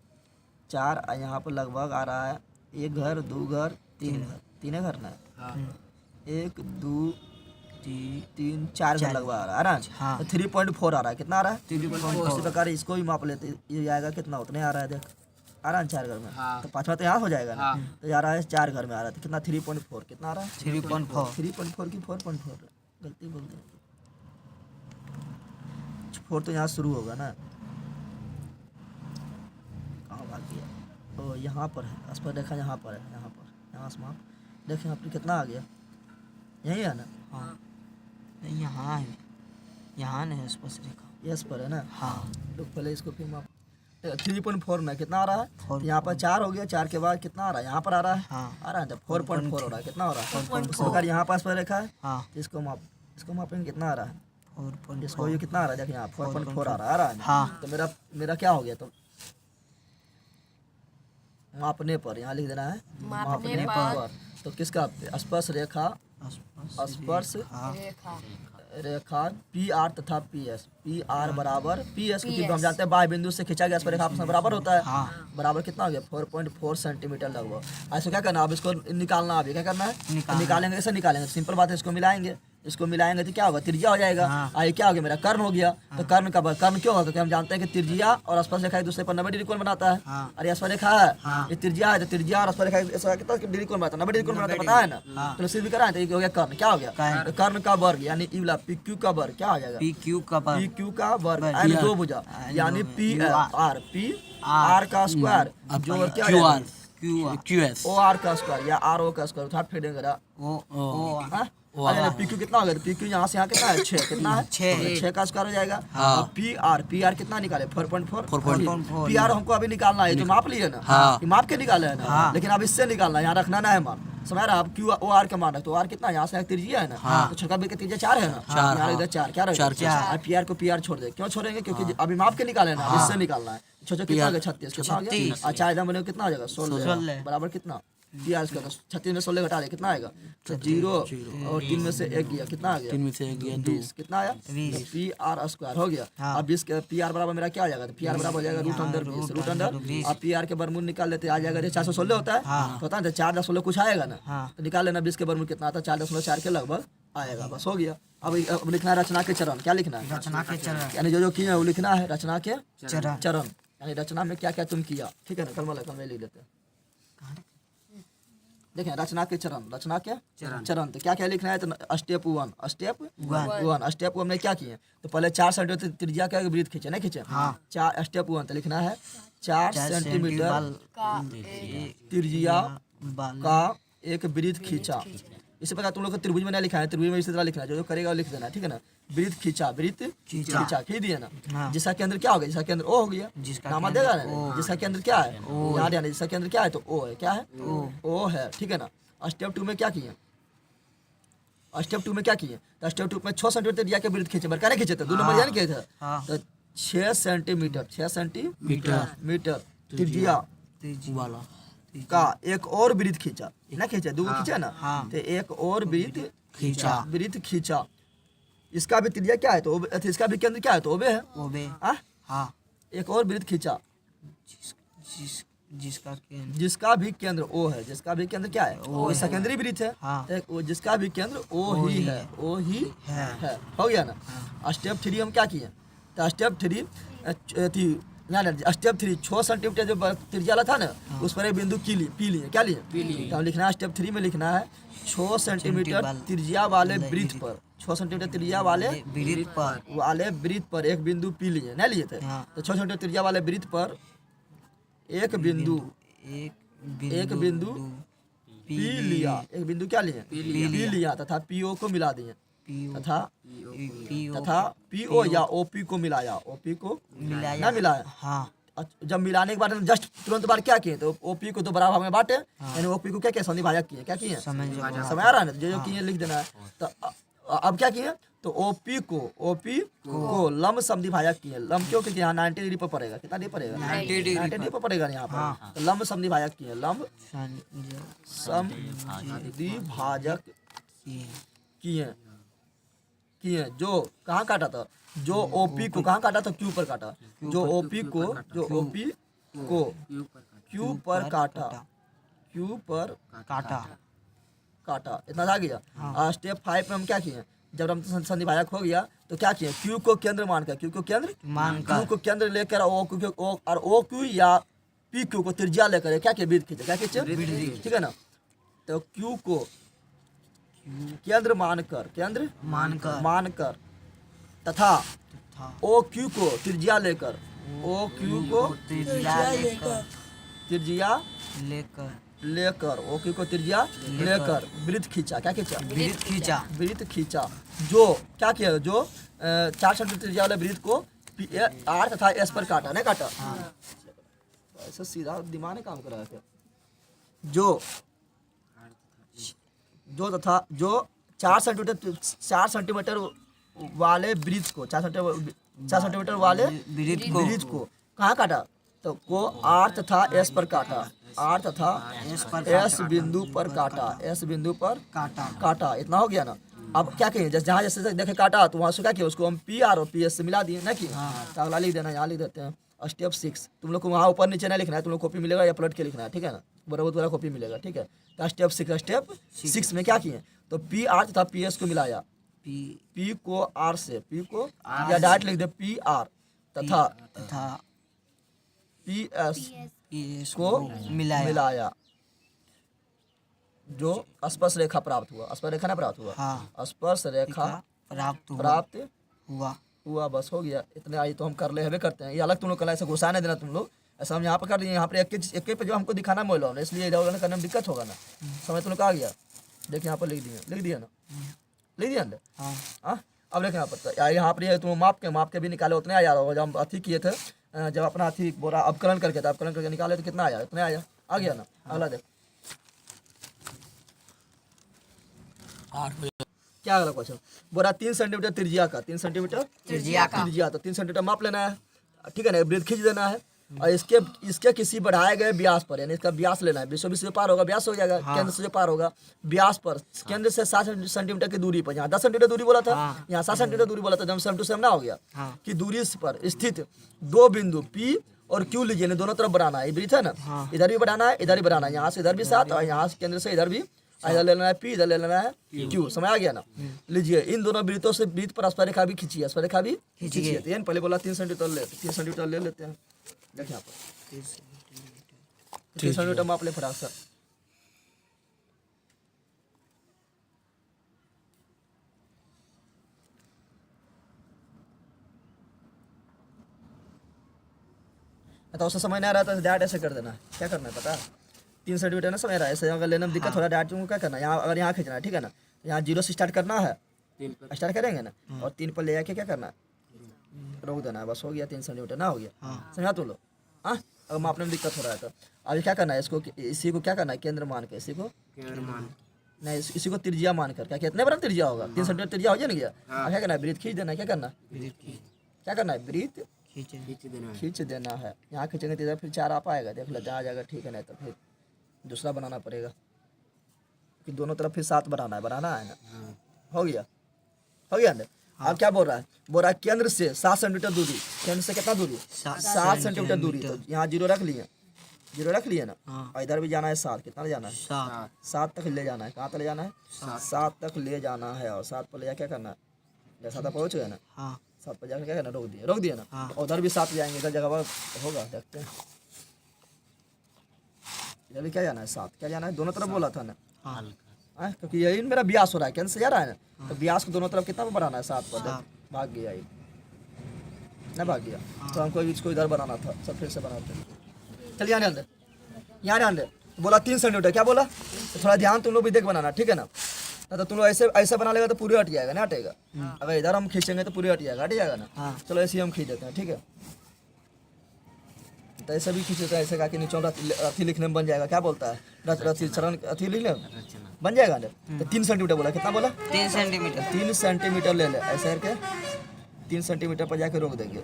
4 यहाँ पर लगभग आ रहा है 1 घर 2 घर 3 घर, 3 घर ना, 1 2 3 4 घर लगभग आ रहा है ना। तो 3.4 आ रहा है, कितना आ रहा है 3.4। इसी प्रकार इसको भी माप लेते, ये आएगा कितना, उतने आ रहा है, देख आ रहा है 4 घर में। तो 5वां तो यहाँ हो जाएगा ना, तो जा रहा है 4 घर में आ रहा है, तो कितना 3.4, कितना आ रहा है 3.4 की 4.4 गलती बोल दी, 4 तो यहाँ शुरू होगा ना, कहाँ भाग गया, ओ यहाँ पर है, आस पर देखा, यहाँ पर है, यहाँ समाप देखें, यहाँ पर कितना आ गया, यही है ना। हाँ नहीं, यहाँ है, यहाँ नहीं, उस पर से रेखा, यस पर है ना। हाँ तो पहले इसको फिर माप 3.4 में कितना आ रहा है, 4 यहाँ पर 4 हो गया, 4 के बाद कितना आ रहा है, यहाँ पर आ रहा है, हाँ आ रहा है, तो 4.4 हो रहा है, कितना हो रहा है, उस प्रकार यहाँ पास पर रेखा है, हाँ इसको मापेंगे कितना आ रहा है, 4.4 इसको ये कितना आ रहा है, देखिए यहाँ 4.4 आ रहा है ना। हाँ। तो मेरा क्या हो गया, तो मापने पर यहाँ लिख देना है, मापने पर। तो किसका स्पर्श रेखा, स्पर्श हाँ रेखा पी आर तथा पी एस, पी आर बराबर पी एस, क्योंकि हम जानते हैं बाह्य बिंदु से खींचा गया स्पर्श रेखा आपस में बराबर होता है। बराबर कितना हो गया 4.4 सेंटीमीटर लगभग। ऐसे क्या करना, अब इसको निकालना, अभी क्या करना है, निकालेंगे, कैसे निकालेंगे, सिंपल बात है, इसको मिलाएंगे तो क्या होगा, त्रिज्या हो जाएगा। ये क्या हो गया, मेरा कर्ण हो गया। तो कर्ण का कर्ण क्यों होगा, क्योंकि हम जानते हैं कि त्रिज्या और स्पर्श रेखा एक दूसरे पर 90 डिग्री कोण बनाता है। और स्पर्श रेखा है, ये त्रिज्या है, तो त्रिज्या और स्पर्श रेखा कितना डिग्री कोण बनाता है, 90 डिग्री कोण बनाता है, पता है ना। तो सिर्फ भी कराएं, तो ये हो गया कर्ण, क्या हो गया, तो कर्ण का वर्ग यानी इवला पी क्यू का वर्ग क्या हो जाएगा, पी क्यू का वर्ग यानी 2 भुजा, यानी पी आर का स्क्वायर जो क्या क्यू एस ओ आर का स्क्वायर या आर ओ का स्क्वायर उठा फेंक देंगे ओ अरे पी क्यू कितना हो गया, पी क्यू यहाँ से यहाँ कितना है 6, कितना है 6 का स्क्वायर हो जाएगा। पी आर कितना निकाले 4.4। पी आर हमको अभी निकालना है, जो माप लिए ना, ये माप के निकाले है ना, लेकिन अब इससे निकालना है, यहाँ रखना ना है माप, समझ रहा है। आप क्यू ओ आर का मान है, तो आर कितना यहाँ से त्रिज्या है ना, तो छोटा बी का त्रिज्या 4 है ना, यहाँ इधर 4 क्या रहेगा, पी आर को पी आर छोड़ दे, क्यों छोड़ेंगे, क्योंकि अभी माप के निकाले ना, इससे निकालना है। छोटा कितना आ गया 36, कितना आ गया, अच्छा इधर बने कितना आ जाएगा 16 बराबर कितना पियाज का 36 में 16 घटा दे, कितना आएगा, तो 0 और 3 में से 1 गया, कितना आ गया 3 में से 1 गया 20, कितना आया, पी आर स्क्वायर हो गया। अब 20 पी आर बराबर मेरा क्या आ जाएगा, तो पी आर बराबर हो जाएगा रूट अंडर 20। अब पी आर के वर्गमूल निकाल लेते, आ जाएगा 416 होता है, पता है 4.16 कुछ आएगा ना, तो निकाल लेना 20 के वर्गमूल कितना आता है, 4.4 के लगभग आएगा, बस हो गया। अब लिखना है रचना के चरण, क्या लिखना है, रचना के चरण, यानी जो किया है वो लिखना है, रचना के चरण, यानी रचना में क्या क्या तुम किया, ठीक है ना, कलमा लिख लेते हैं। देखें रचना के चरण, रचना के चरण, तो क्या क्या लिखना है, तो स्टेप 1 स्टेप 1 में क्या किए, तो पहले 4 सेंटीमीटर त्रिज्या का वृत्त खींचे, नहीं खींचे, 4 स्टेप 1 तो लिखना है 4 सेंटीमीटर त्रिज्या का एक वृत्त खींचा। इसी प्रकार तुम लोग को त्रिभुज में नहीं लिखा है, त्रिभुज में इसी तरह लिखना है, जो करेगा वो लिख देना, ठीक है ना। वृत्त खींचा खींच दिया ना, जिसका केंद्र क्या हो गया, जिसका केंद्र ओ हो गया, नाम देगा ना, जिसका केंद्र क्या है, याद है, जिसका केंद्र क्या है, तो ओ है, क्या है ओ है, ठीक है ना। स्टेप 2 में क्या किए, स्टेप 2 में क्या किए, तो स्टेप 2 में 6 सेंटीमीटर त्रिज्या के वृत्त खींचे, बरकरार खींचे थे, 2 नंबर यानी किए थे, तो 6 सेंटीमीटर त्रिज्या वाला का एक और वृत्त खींचा, ना खींचा 2 खींचा ना, तो एक और वृत्त खींचा। इसका भी त्रिज्या क्या है, तो इसका भी केंद्र क्या है, तो ओबे है, एक और वृत्त खींचा, जिसका भी केंद्र ओ है, जिसका भी केंद्र क्या है, वो सेकेंडरी वृत्त है, वो जिसका भी केंद्र ओ ही है, ओ ही है, हो गया ना। स्टेप 3 हम क्या किए, तो स्टेप 3 स्टेप 3 6 सेंटीमीटर जो त्रिज्या था ना, उस पर एक बिंदु पी लिए, क्या लिए, तो लिखना है स्टेप 3 में लिखना है 6 सेंटीमीटर त्रिज्या वाले वृत्त पर, 6 सेंटीमीटर त्रिज्या वाले वृत्त पर एक बिंदु पी लिए, नहीं लिए थे, तो 6 सेंटीमीटर त्रिज्या वाले वृत्त पर एक बिंदु पी लिया, एक बिंदु क्या लिए, पी लिया तथा पीओ को मिला दिए, तथा पीओ या ओपी को मिलाया, ओपी को ना मिलाया। जब मिलाने के बाद जस्ट तुरंत बाद क्या किए, तो ओपी को तो बराबर में बांटे, यानी ओपी को क्या किया, संधि भाजक किए, क्या किए, समझ आ रहा है ना, जो किए लिख देना है। तो अब क्या किए, तो ओपी को लंब संधि भाजक किए, लंब क्यों, क्योंकि यहाँ 90 डिग्री पर पड़ेगा, कितना डिग्री पड़ेगा, 90 डिग्री पर पड़ेगा यहाँ पर, तो लंब संधि भाजक किए, लंब संधि भाजक किए, किए, जो कहाँ काटा था, जो ओपी को कहाँ काटा था, क्यू पर काटा, जो ओपी को क्यू पर काटा, क्यू पर काटा, इतना आ गया। स्टेप 5 में हम क्या किए, जब हम संधिभाजक हो गया तो क्या किए, क्यू को केंद्र मानकर, क्यू को केंद्र लेकर ओ क्यू या पी क्यू को त्रिज्या लेकर क्या किया, वृत्त खींचे, क्या खींचे, ठीक है ना। तो क्यू को केंद्र मानकर तथा ओ क्यू को त्रिज्या लेकर, त्रिज्या लेकर वृत्त खींचा, क्या खींचा, वृत्त खींचा, जो क्या किया, जो 4 सेंटीमीटर त्रिज्या वाले वृत्त को आर तथा एस पर काटा, नहीं काटा, ऐसा सीधा दिमाग ने काम करा है। जो 4 सेंटीमीटर वाले ब्रिज को, 4 सेंटीमीटर वाले ब्रिज को कहाँ काटा, तो को आर तथा एस पर काटा, आर तथा एस बिंदु पर काटा, इतना हो गया ना। अब क्या कहें, जैसे जहाँ जैसे देखे काटा तो वहाँ से क्या किया, उसको हम पी आर और पी एस से मिला दिए ना कि तो अगला लिख देना, यहाँ लिख देते हैं। स्टेप 6 तुम लोग को वहाँ ऊपर नीचे नहीं लिखना है, तुम लोग कॉपी मिलेगा या पलट के लिखना है, ठीक है ना, बहुत बड़ा कॉपी मिलेगा, ठीक है। तो स्टेप 6 में क्या किए, तो पी आर तथा पी एस को मिलाया, पी को आर से, पी को या डायरेक्ट लिख दे पी आर तथा पी एस को मिलाया, जो स्पर्श रेखा प्राप्त हुआ, स्पर्श रेखा ना प्राप्त हुआ, स्पर्श रेखा प्राप्त हुआ, बस हो गया। इतने आई तो हम कर ले हवे करते हैं, ये अलग तुम लोग कला ऐसा घुसा नहीं देना तुम लोग, ऐसा हम यहाँ पर कर दिए, यहाँ पर एक पे जो हमको दिखाना मोल होना, इसलिए इधर उधर करने में दिक्कत होगा ना, समझ तुम लोग आ गया। देखिए यहाँ पर लिख दिया ना, लिख दिया ना, हाँ। अब देखें यहाँ पर तुम माप के भी निकाले, उतने आया जब हम अथी किए थे, जब अपना अथी बोरा अवकलन करके निकाले तो कितना आया, इतने आया, आ गया ना। अगला देख क्या अगला क्वेश्चन, बोरा 3 सेंटीमीटर त्रिज्या का, 3 सेंटीमीटर त्रिज्या तो 3 सेंटीमीटर माप लेना है, ठीक है ना, वृत्त खींच देना है, और इसके किसी बढ़ाए गए व्यास पर, यानी इसका व्यास लेना है, 20 से पार होगा व्यास हो जाएगा, केंद्र से जो पार होगा व्यास पर, केंद्र से 7 सेंटीमीटर की दूरी पर, यहाँ 10 सेंटीमीटर दूरी बोला था, यहाँ 7 सेंटीमीटर दूरी बोला था, जब सेम टू सेम ना हो गया कि दूरी पर स्थित 2 बिंदु P और Q लीजिए, दोनों तरफ बढ़ाना है, वृत्त है ना, इधर भी बढ़ाना है, इधर भी बढ़ाना है, यहाँ से इधर भी 7 और यहाँ से केंद्र से इधर भी, इधर ले लेना है P, इधर ले लेना है Q, समझ आ गया ना। लीजिए इन दोनों वृत्तों से वृत्त पर स्पर्श रेखा भी खींचिए, स्पर्श रेखा भी खींचिए। तो पहले बोला 3 सेंटीमीटर ले लेते हैं, देखिए यहाँ पर 3 सेंटीमीटर माप ले फटाक से। तो उससे समय नहीं रहता, डायरेक्ट ऐसे कर देना है, क्या करना है पता है, 3 सेंटीमीटर ना समय रहा है, ऐसे अगर लेने में दिक्कत हो रहा है डायरेक्ट तुमको क्या करना है, यहाँ अगर यहाँ खींचना है, ठीक है ना, यहाँ 0 से स्टार्ट करना है, स्टार्ट करेंगे ना, और 3 पर ले आके क्या करना है, रोक देना है, बस हो गया, 3 सेंटीमीटर ना हो गया, समझा तुम लोग, हाँ। अगर मापने में दिक्कत हो रहा है तो अभी क्या करना है, इसी को क्या करना है, केंद्र मान के, इसी को त्रिज्या मानकर, क्या कितने बड़ा त्रिज्या होगा, 3 सेंटीमीटर त्रिज्या हो जाए गया, क्या करना है, वृत्त खींच देना है, क्या करना है, वृत्त खींच देना है। यहाँ खींचेंगे तो इधर फिर 4 आ पाएगा, देख लेते हैं आ जाएगा, ठीक है, नहीं तो फिर दूसरा बनाना पड़ेगा, कि दोनों तरफ फिर 7 बनाना है ना, हो गया ना। अब क्या बोल रहा है, केंद्र से 7 सेंटीमीटर दूरी, केंद्र से कितना दूरी, 7 सेंटीमीटर दूरी, तो यहाँ 0 रख लिए ना, और इधर भी जाना है 7, कितना ले जाना है, 7 तक ले जाना है, कहाँ तक ले जाना है, 7 तक ले जाना है, और 7 पर ले जा क्या करना है, 7 तक पहुँच गए ना, 7 पर जाकर क्या करना, रोक दिया ना, उधर भी 7 जाएंगे, इधर जगह होगा, देखते हैं, इधर भी क्या जाना है, 7, क्या जाना है, दोनों तरफ बोला था ना, क्योंकि यही मेरा ब्यास हो रहा है, केंद्र से जा रहा है ना, तो ब्यास को दोनों तरफ कितना बढ़ाना है, 7 पर, भाग गया ये ना, भाग गया, तो हमको इसको इधर बनाना था, सब फिर से बनाते हैं। चलिए यहाँ ध्यान दे, बोला 3 सेंटीमीटर, क्या बोला, तो थोड़ा ध्यान तुम लोग भी देख बनाना, ठीक है ना, तो तुम लोग ऐसे बना लेगा तो पूरी हट जाएगा ना, हटेगा, अगर इधर हम खींचेंगे तो पूरी हट जाएगा ना, चलो ऐसे ही हम खींच देते हैं, ठीक है, तो ऐसे भी खींचते हैं, ऐसे का नीचे अथी लिखने में बन जाएगा, क्या बोलता है, चरण अथी लिखने बन जाएगा ना। तो 3 सेंटीमीटर बोला, कितना बोला, 3 सेंटीमीटर ले ले, ऐसे करके 3 सेंटीमीटर पर जाके रोक देंगे,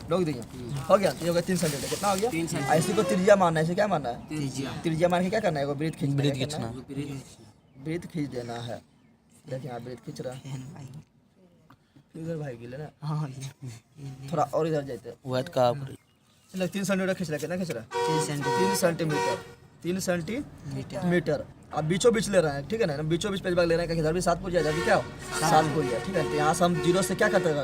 हो गया, तो होगा 3 सेंटीमीटर, कितना हो गया, ऐसे को त्रिज्या मानना है, ऐसे क्या मानना है, त्रिज्या मान के क्या करना है, वृत्त खींचना, वृत्त खींच देना है, देखिए यहाँ वृत्त खींच रहा है, इधर भाई गिले ना, हाँ ये थोड़ा और इधर जाते। वह का चलो 3 सेंटीमीटर खींच रहा, कितना खींच रहा? 3 सेंटीमीटर 3 सेंटीमीटर। आप बीचों बीच ले रहे हैं, ठीक है ना, बीचों बीच पेज भाग ले रहे हैं, इधर भी 7 पूछ इधर भी क्या हो 7 पूछ, ठीक है। तो यहाँ से हम 0 से क्या करते हैं,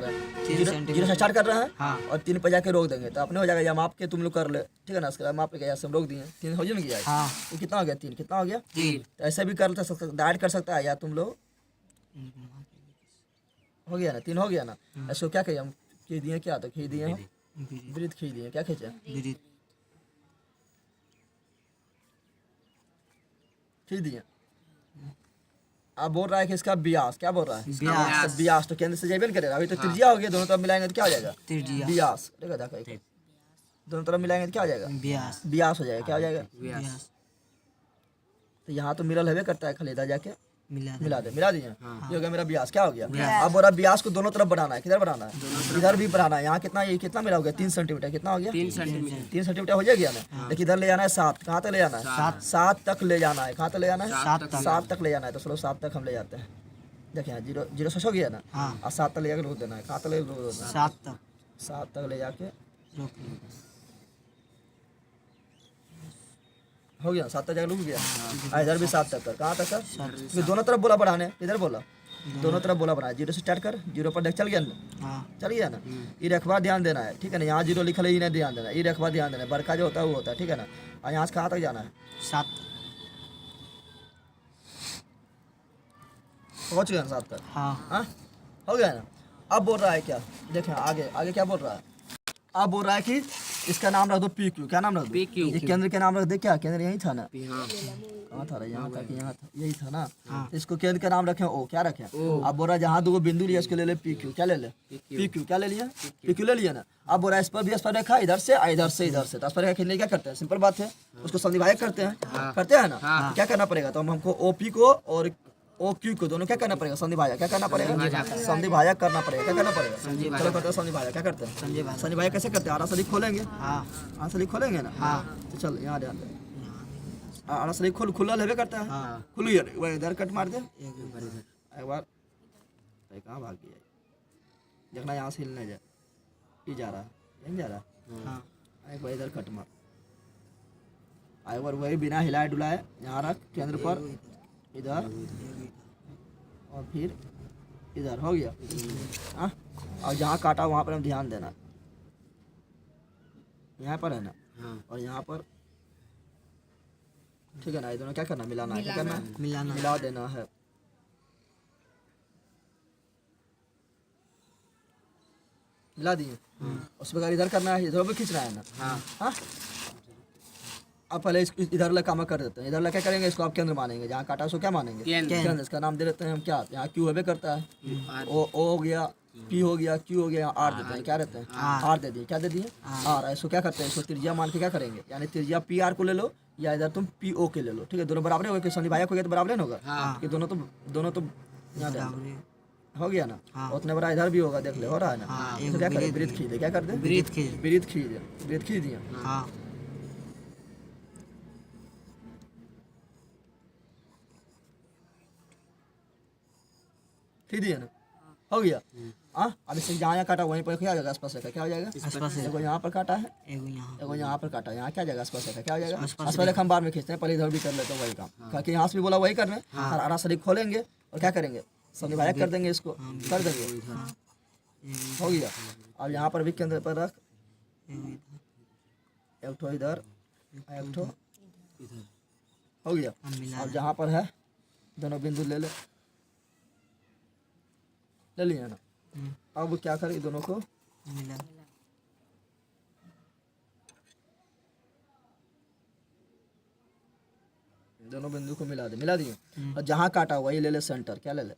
0 से स्टार्ट कर रहे हैं, हाँ। और 3 पे जाके रोक देंगे, तो अपने हो जाएगा, या माप के तुम लोग कर ले, ठीक है ना। इसके बाद माप के हम रोक दिए, 3 हो गया, हाँ। तो कितना हो गया? 3 कितना हो गया? 3 तो ऐसे भी कर सकते, डायरेक्ट कर सकता है, या तुम लोग हो गया ना, 3 हो गया ना। ऐसे क्या कहिए हम, खींच दिए, क्या तो खींच दिए हम, वृत्त खींच दिए, क्या खींचे? खींच दिए। आप बोल रहा है कि इसका ब्यास, क्या बोल रहा है? ब्यास। ब्यास तो केंद्र से जेबे न करेगा, अभी तो त्रिज्या हो गया, दोनों तरफ मिलाएंगे तो क्या हो जाएगा? त्रिज्या। ब्यास, देखा था कहीं, दोनों तरफ मिलाएंगे तो क्या हो जाएगा? ब्यास ब्यास हो जाएगा, क्या हो जाएगा? ब्यास तो यहाँ तो मिरल हवे करता है, खाली इधर जाके मिला मिला दिए। ये हो गया मेरा ब्यास, क्या हो गया? अब बोला ब्यास को दोनों तरफ बढ़ाना है, किधर बढ़ाना है? इधर भी बढ़ाना है। यहाँ कितना, ये कितना मिला हो गया? 3 सेंटीमीटर, कितना हो गया? 3 सेंटीमीटर हो गया ना। लेकिन इधर ले जाना है 7, कहाँ तक ले जाना है? 7 तक ले जाना है, कहाँ तक ले जाना है? 7 तक ले जाना है। तो चलो 7 तक हम ले जाते हैं, देखिए यहाँ 0 से हो गया ना, और 7 तक ले जाकर रोक देना है, कहाँ तक ले रोक देना है? 7 तक ले जाके हो गया, 7 तक जाकर रुक गया। इधर भी 7 तक कर, कहाँ तक कर? फिर दोनों तरफ बोला बढ़ाने, इधर बोला दोनों तरफ बोला बढ़ा, 0 से स्टार्ट कर, 0 पर देख चल गया ना, चल गया ना। ये रखबा ध्यान देना है, ठीक है ना। यहाँ 0 लिखल है, इन्हें ध्यान देना है, ये रखबा ध्यान देना है, बड़का जो होता है वो होता है, ठीक है ना। और यहाँ से कहाँ तक जाना है? 7 पहुँच गया ना 7 तक, हाँ हो गया ना। अब बोल रहा है क्या, देखें आगे आगे क्या बोल रहा है। अब बोल रहा है कि इसका नाम रख दो PQ, क्या नाम रख दो? PQ। ये केंद्र के नाम रख दे, क्या केंद्र यही था ना? कहाँ था? यहाँ था कि यहाँ था? यही था ना। तो इसको केंद्र का नाम रखें O, क्या रखें? अब बोल रहा है जहाँ 2 बिंदु लिया इसको ले ले PQ, क्या ले ले? PQ, क्या ले लिया? PQ ले लिया ना। अब बोल रहा है इस पर भी स्पर्शरेखा, इधर से इधर से इधर से, तो स्पर्शरेखा खींचने क्या करते हैं? सिंपल बात है, उसको संधिभाजक करते हैं, करते हैं ना। क्या करना पड़ेगा? तो हमको OP को और OQ को दोनों क्या करना पड़ेगा? संधिभाजक। क्या करना पड़ेगा? संधिभाजक करना पड़ेगा। क्या करना पड़ेगा? चलो करते हैं संधिभाजक। क्या करते हैं? संधिभाजक कैसे करते हैं? आरा शरीक खोलेंगे, आरा शरीक खोलेंगे ना। तो चल यहाँ ध्यान दे, आरा शरीक खुला लेवे करता है, खुल गया, वह इधर कट मार दे एक बार, कहाँ भाग गया? देखना यहाँ से हिलने जाए, ये जा रहा है, यहीं जा रहा है, एक बार इधर कट मार, एक बार वही बिना हिलाए डुलाए यहाँ रख, केंद्र पर इधर, और फिर इधर, हो गया। हाँ, और जहाँ काटा वहाँ पर हम ध्यान देना, यहाँ पर है ना, और यहाँ पर, ठीक है ना। ये दोनों क्या करना? मिलाना है, क्या करना है? मिला देना है। मिला दिए, उस प्रकार इधर करना है, इधर भी खींचना है ना। हाँ, अब पहले इधर वाला काम कर देते हैं। इधर वाला क्या करेंगे? इसको आप केंद्र मानेंगे, जहाँ काटा उसको क्या मानेंगे? केंद्र। इसका नाम दे देते हैं हम क्या? यहाँ Q होबे करता है, O हो गया, P हो गया, Q हो गया, R देते हैं, क्या रहते हैं? R दे दिए, क्या दे दिए? R। इसको क्या करते हैं? इसको त्रिज्या मान के क्या करेंगे? यानी त्रिज्या PR को ले लो, या इधर तुम PO के ले लो, ठीक है। दोनों बराबर होगा, संधिभाजक हो गया तो बराबर नहीं होगा कि दोनों तो यहाँ हो गया ना। उतने बड़ा इधर भी होगा, देख ले, हो रहा है ना। तो क्या करें? वृत्त खींच दे, क्या कर दे? वृत्त खींच दिया, खींच दिया ना, हो गया। हाँ, अब इससे जहाँ काटा वहीं पर क्या हो जाएगा? आसपास रेखा, क्या हो जाएगा? देखो यहाँ पर काटा है, देखो यहाँ पर काटा, यहाँ क्या जाएगा? आसपास रेखा, क्या हो जाएगा? आसपास रेखा हम बाद में खींचते हैं, पहले इधर भी कर लेते हैं वही काम, क्योंकि यहाँ से भी बोला वही करना है। और आरा शरीक खोलेंगे और क्या करेंगे? संधिभाजक कर देंगे, इसको कर देंगे, हो गया। अब यहाँ पर भी केंद्र पर रख, एक ठो इधर, एक ठो, हो गया। अब जहाँ पर है दोनों बिंदु ले लिया ना। अब क्या करें? दोनों को दोनों बिंदु को मिला दिए। और जहाँ काटा वही ले ले सेंटर, क्या ले ले?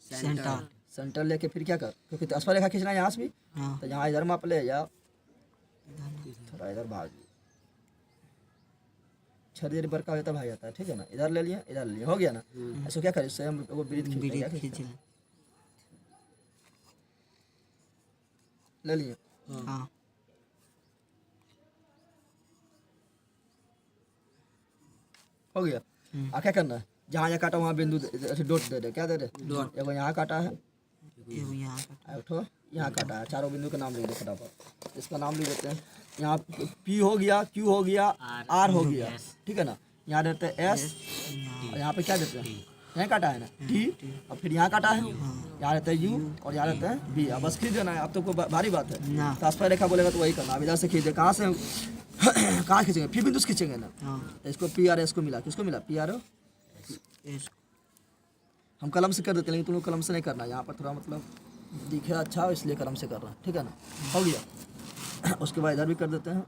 सेंटर लेके फिर क्या कर? क्योंकि स्पर्श रेखा खींचना है यहाँ से भी, तो यहाँ इधर माप ले, या थोड़ा इधर भाग, छड़ी बड़का होता भाग जाता है, ठीक है ना। इधर ले लिए, इधर ले लिए, हो गया ना। ऐसा क्या करें? इससे हम वृत्त खींच ले लिए, हो गया। क्या करना है? जहाँ काटा वहाँ बिंदु डॉट दे दे, क्या दे दे? एगो यहाँ काटा है, ये वो यहाँ का उठो, यहाँ काटा है, चारों बिंदु का नाम लिख दो फटाफट। इसका नाम लिख देते हैं, यहाँ P हो गया, Q हो गया, R हो गया, ठीक है ना। यहाँ देते हैं S, और यहाँ पे क्या देते हैं, यहाँ काटा है ना T, और फिर यहाँ काटा है, यहाँ रहता है U और यहाँ रहता है B। अब बस खींच देना है, अब तो कोई भारी बात है ना। ट्रांसफर रेखा बोलेगा तो वही करना। अब इधर से खींच दे, कहाँ से कहाँ खींचेंगे, P बिंदु से खींचेंगे ना। तो इसको PRS को मिला, किसको मिला, PRO। हम कलम से कर देते हैं, लेकिन तुम लोग कलम से नहीं करना, यहाँ पर थोड़ा मतलब दिखे अच्छा हो इसलिए कलम से कर रहा है, ठीक है ना। हो गया। उसके बाद इधर भी कर देते हैं,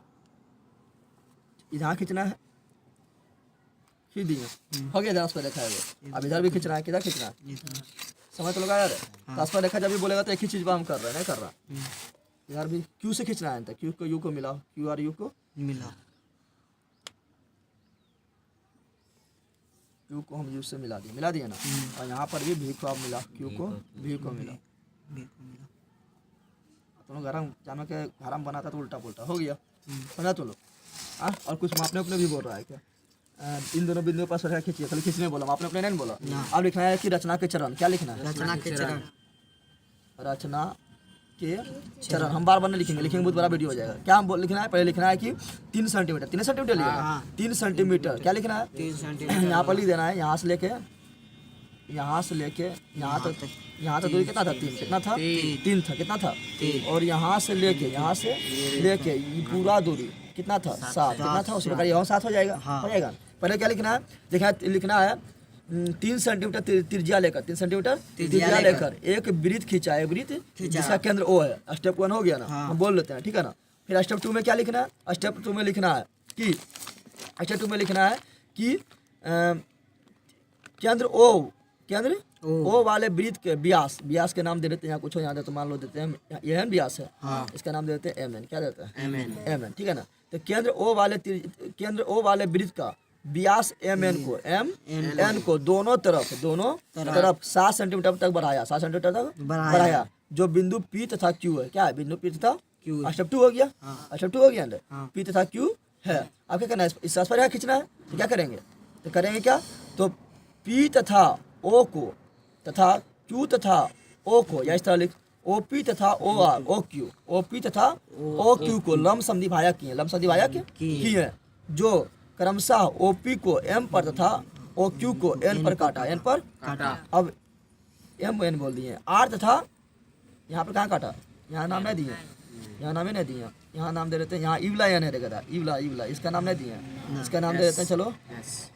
इधर खींचना है, खींच दिए, हो गया। ट्रांसफर रेखा है वो। अब इधर भी खींचना है, किधर खींचना है, समझ तो लगा यार। ट्रांसफर रेखा जब भी बोलेगा तो एक ही चीज़ पर हम कर रहे हैं, नहीं कर रहा। इधर भी Q से खींचना है, Q को U को मिला, QR U को मिला, Q को हम U से मिला दिए ना। और यहाँ पर भी V को आप मिला, Q को V को मिला। तुम लोग गरम जानो के गरम बनाता तो उल्टा पुल्टा हो गया, समझा तुम लोग। हाँ, और कुछ मापने अपने भी बोल रहा है क्या, इन दोनों बिंदुओं पर रेखा खींचिए, खाली खींचने बोला, आपने अपने नहीं बोला। अब लिखना है कि रचना के चरण, क्या लिखना है, रचना के चरण, रचना के चरण। हम बार बार नहीं लिखेंगे, बहुत बड़ा वीडियो हो जाएगा। क्या हम लिखना है, पहले लिखना है कि 3 सेंटीमीटर, 3 सेंटीमीटर लिखना, 3 सेंटीमीटर क्या लिखना है, 3 सेंटीमीटर यहाँ पर लिख देना है। यहाँ से लेके यहाँ तक दूरी कितना था, 3, कितना था, 3 था, कितना था, और यहाँ से लेके ये पूरा दूरी कितना था, 7, कितना था, उसी प्रकार यहाँ 7 हो जाएगा, हो जाएगा। पहले क्या लिखना है, देखा लिखना है 3 सेंटीमीटर त्रिज्या लेकर, 3 सेंटीमीटर त्रिज्या लेकर एक वृत्त खींचा है, वृत्त जिसका केंद्र O है। स्टेप 1 हो गया ना, हम बोल लेते हैं, ठीक है ना। फिर स्टेप 2 में क्या लिखना है, स्टेप 2 में लिखना है कि केंद्र O वाले वृत्त के व्यास के नाम दे देते हैं, यहाँ कुछ हो यहाँ तो मान लो देते हैं, ये है व्यास है, इसका नाम दे देते हैं MN, क्या देते हैं, MN, ठीक है ना। तो केंद्र O वाले वृत्त का व्यास MN को दोनों तरफ 7 सेंटीमीटर तक बढ़ाया, 7 सेंटीमीटर तक बढ़ाया। जो बिंदु P तथा Q है, क्या है, बिंदु P तथा Q, स्टेप 2 हो गया, स्टेप 2 हो गया, P तथा Q है। अब क्या करना है, इस ट्रांसफर रेखा खींचना है, तो क्या करेंगे, तो करेंगे क्या, तो P तथा O को तथा Q तथा O को, या इस तरह लिख, OP तथा OQ तथा OQ को लंब समद्विभाजक किए, जो क्रमशः OP को M पर तथा OQ को N पर काटा। अब MN बोल दिए, R तथा यहाँ पर कहाँ काटा, यहाँ नाम नहीं दिए, यहाँ नाम ही नहीं दिए, यहाँ नाम दे देते हैं, यहाँ इवला या नहीं रहेगा, इवला इसका नाम नहीं दिए, इसका नाम दे देते हैं, चलो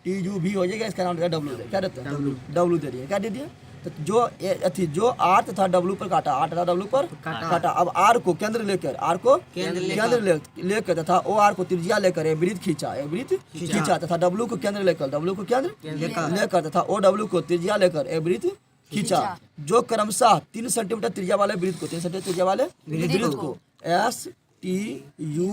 TUV हो जाएगा, इसका नाम देगा W, क्या देते हैं, W दे दिए, क्या दे दिए। तो जो R तथा W पर काटा, R तथा W पर काटा। अब R को केंद्र लेकर, तथा OR को त्रिज्या लेकर वृत्त खींचा, तथा W को केंद्र लेकर तथा OW को त्रिज्या लेकर वृत्त खींचा, जो क्रमशः 3 सेंटीमीटर त्रिज्या वाले वृत्त को STUV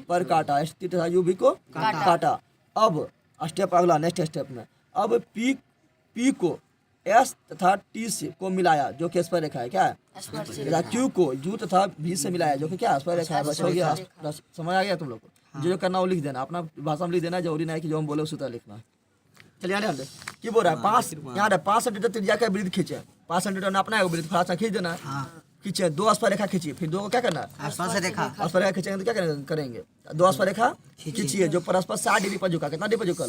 पर काटा, ST तथा UV को काटा। अब स्टेप अगला, नेक्स्ट स्टेप में, अब P को S तथा T से को मिलाया, जो कि स्पर्श रेखा है, क्या है, Q को U तथा V से मिलाया, जो कि क्या स्पर्श रेखा है। बस हो गया, समझ आ गया तुम लोग को। जो करना वो लिख देना, अपना भाषा में लिख देना, जरूरी नहीं कि जो हम बोले उसी तरह लिखना है। चलिए यहाँ ध्यान क्या बोल रहा है, 5 सेंटीमीटर त्रिज्या का वृत्त खींचे, 5 सेंटीमीटर नापना है, वृत्त थोड़ा सा खींच देना है, खींचे, 2 स्पर्श रेखा खींचिए, फिर 2 को क्या करना है, स्पर्श रेखा खींचेंगे तो क्या करेंगे, 2 स्पर्श रेखा खींचिए, जो परस्पर 60 डिग्री पर झुका, कितना डिग्री पर झुका,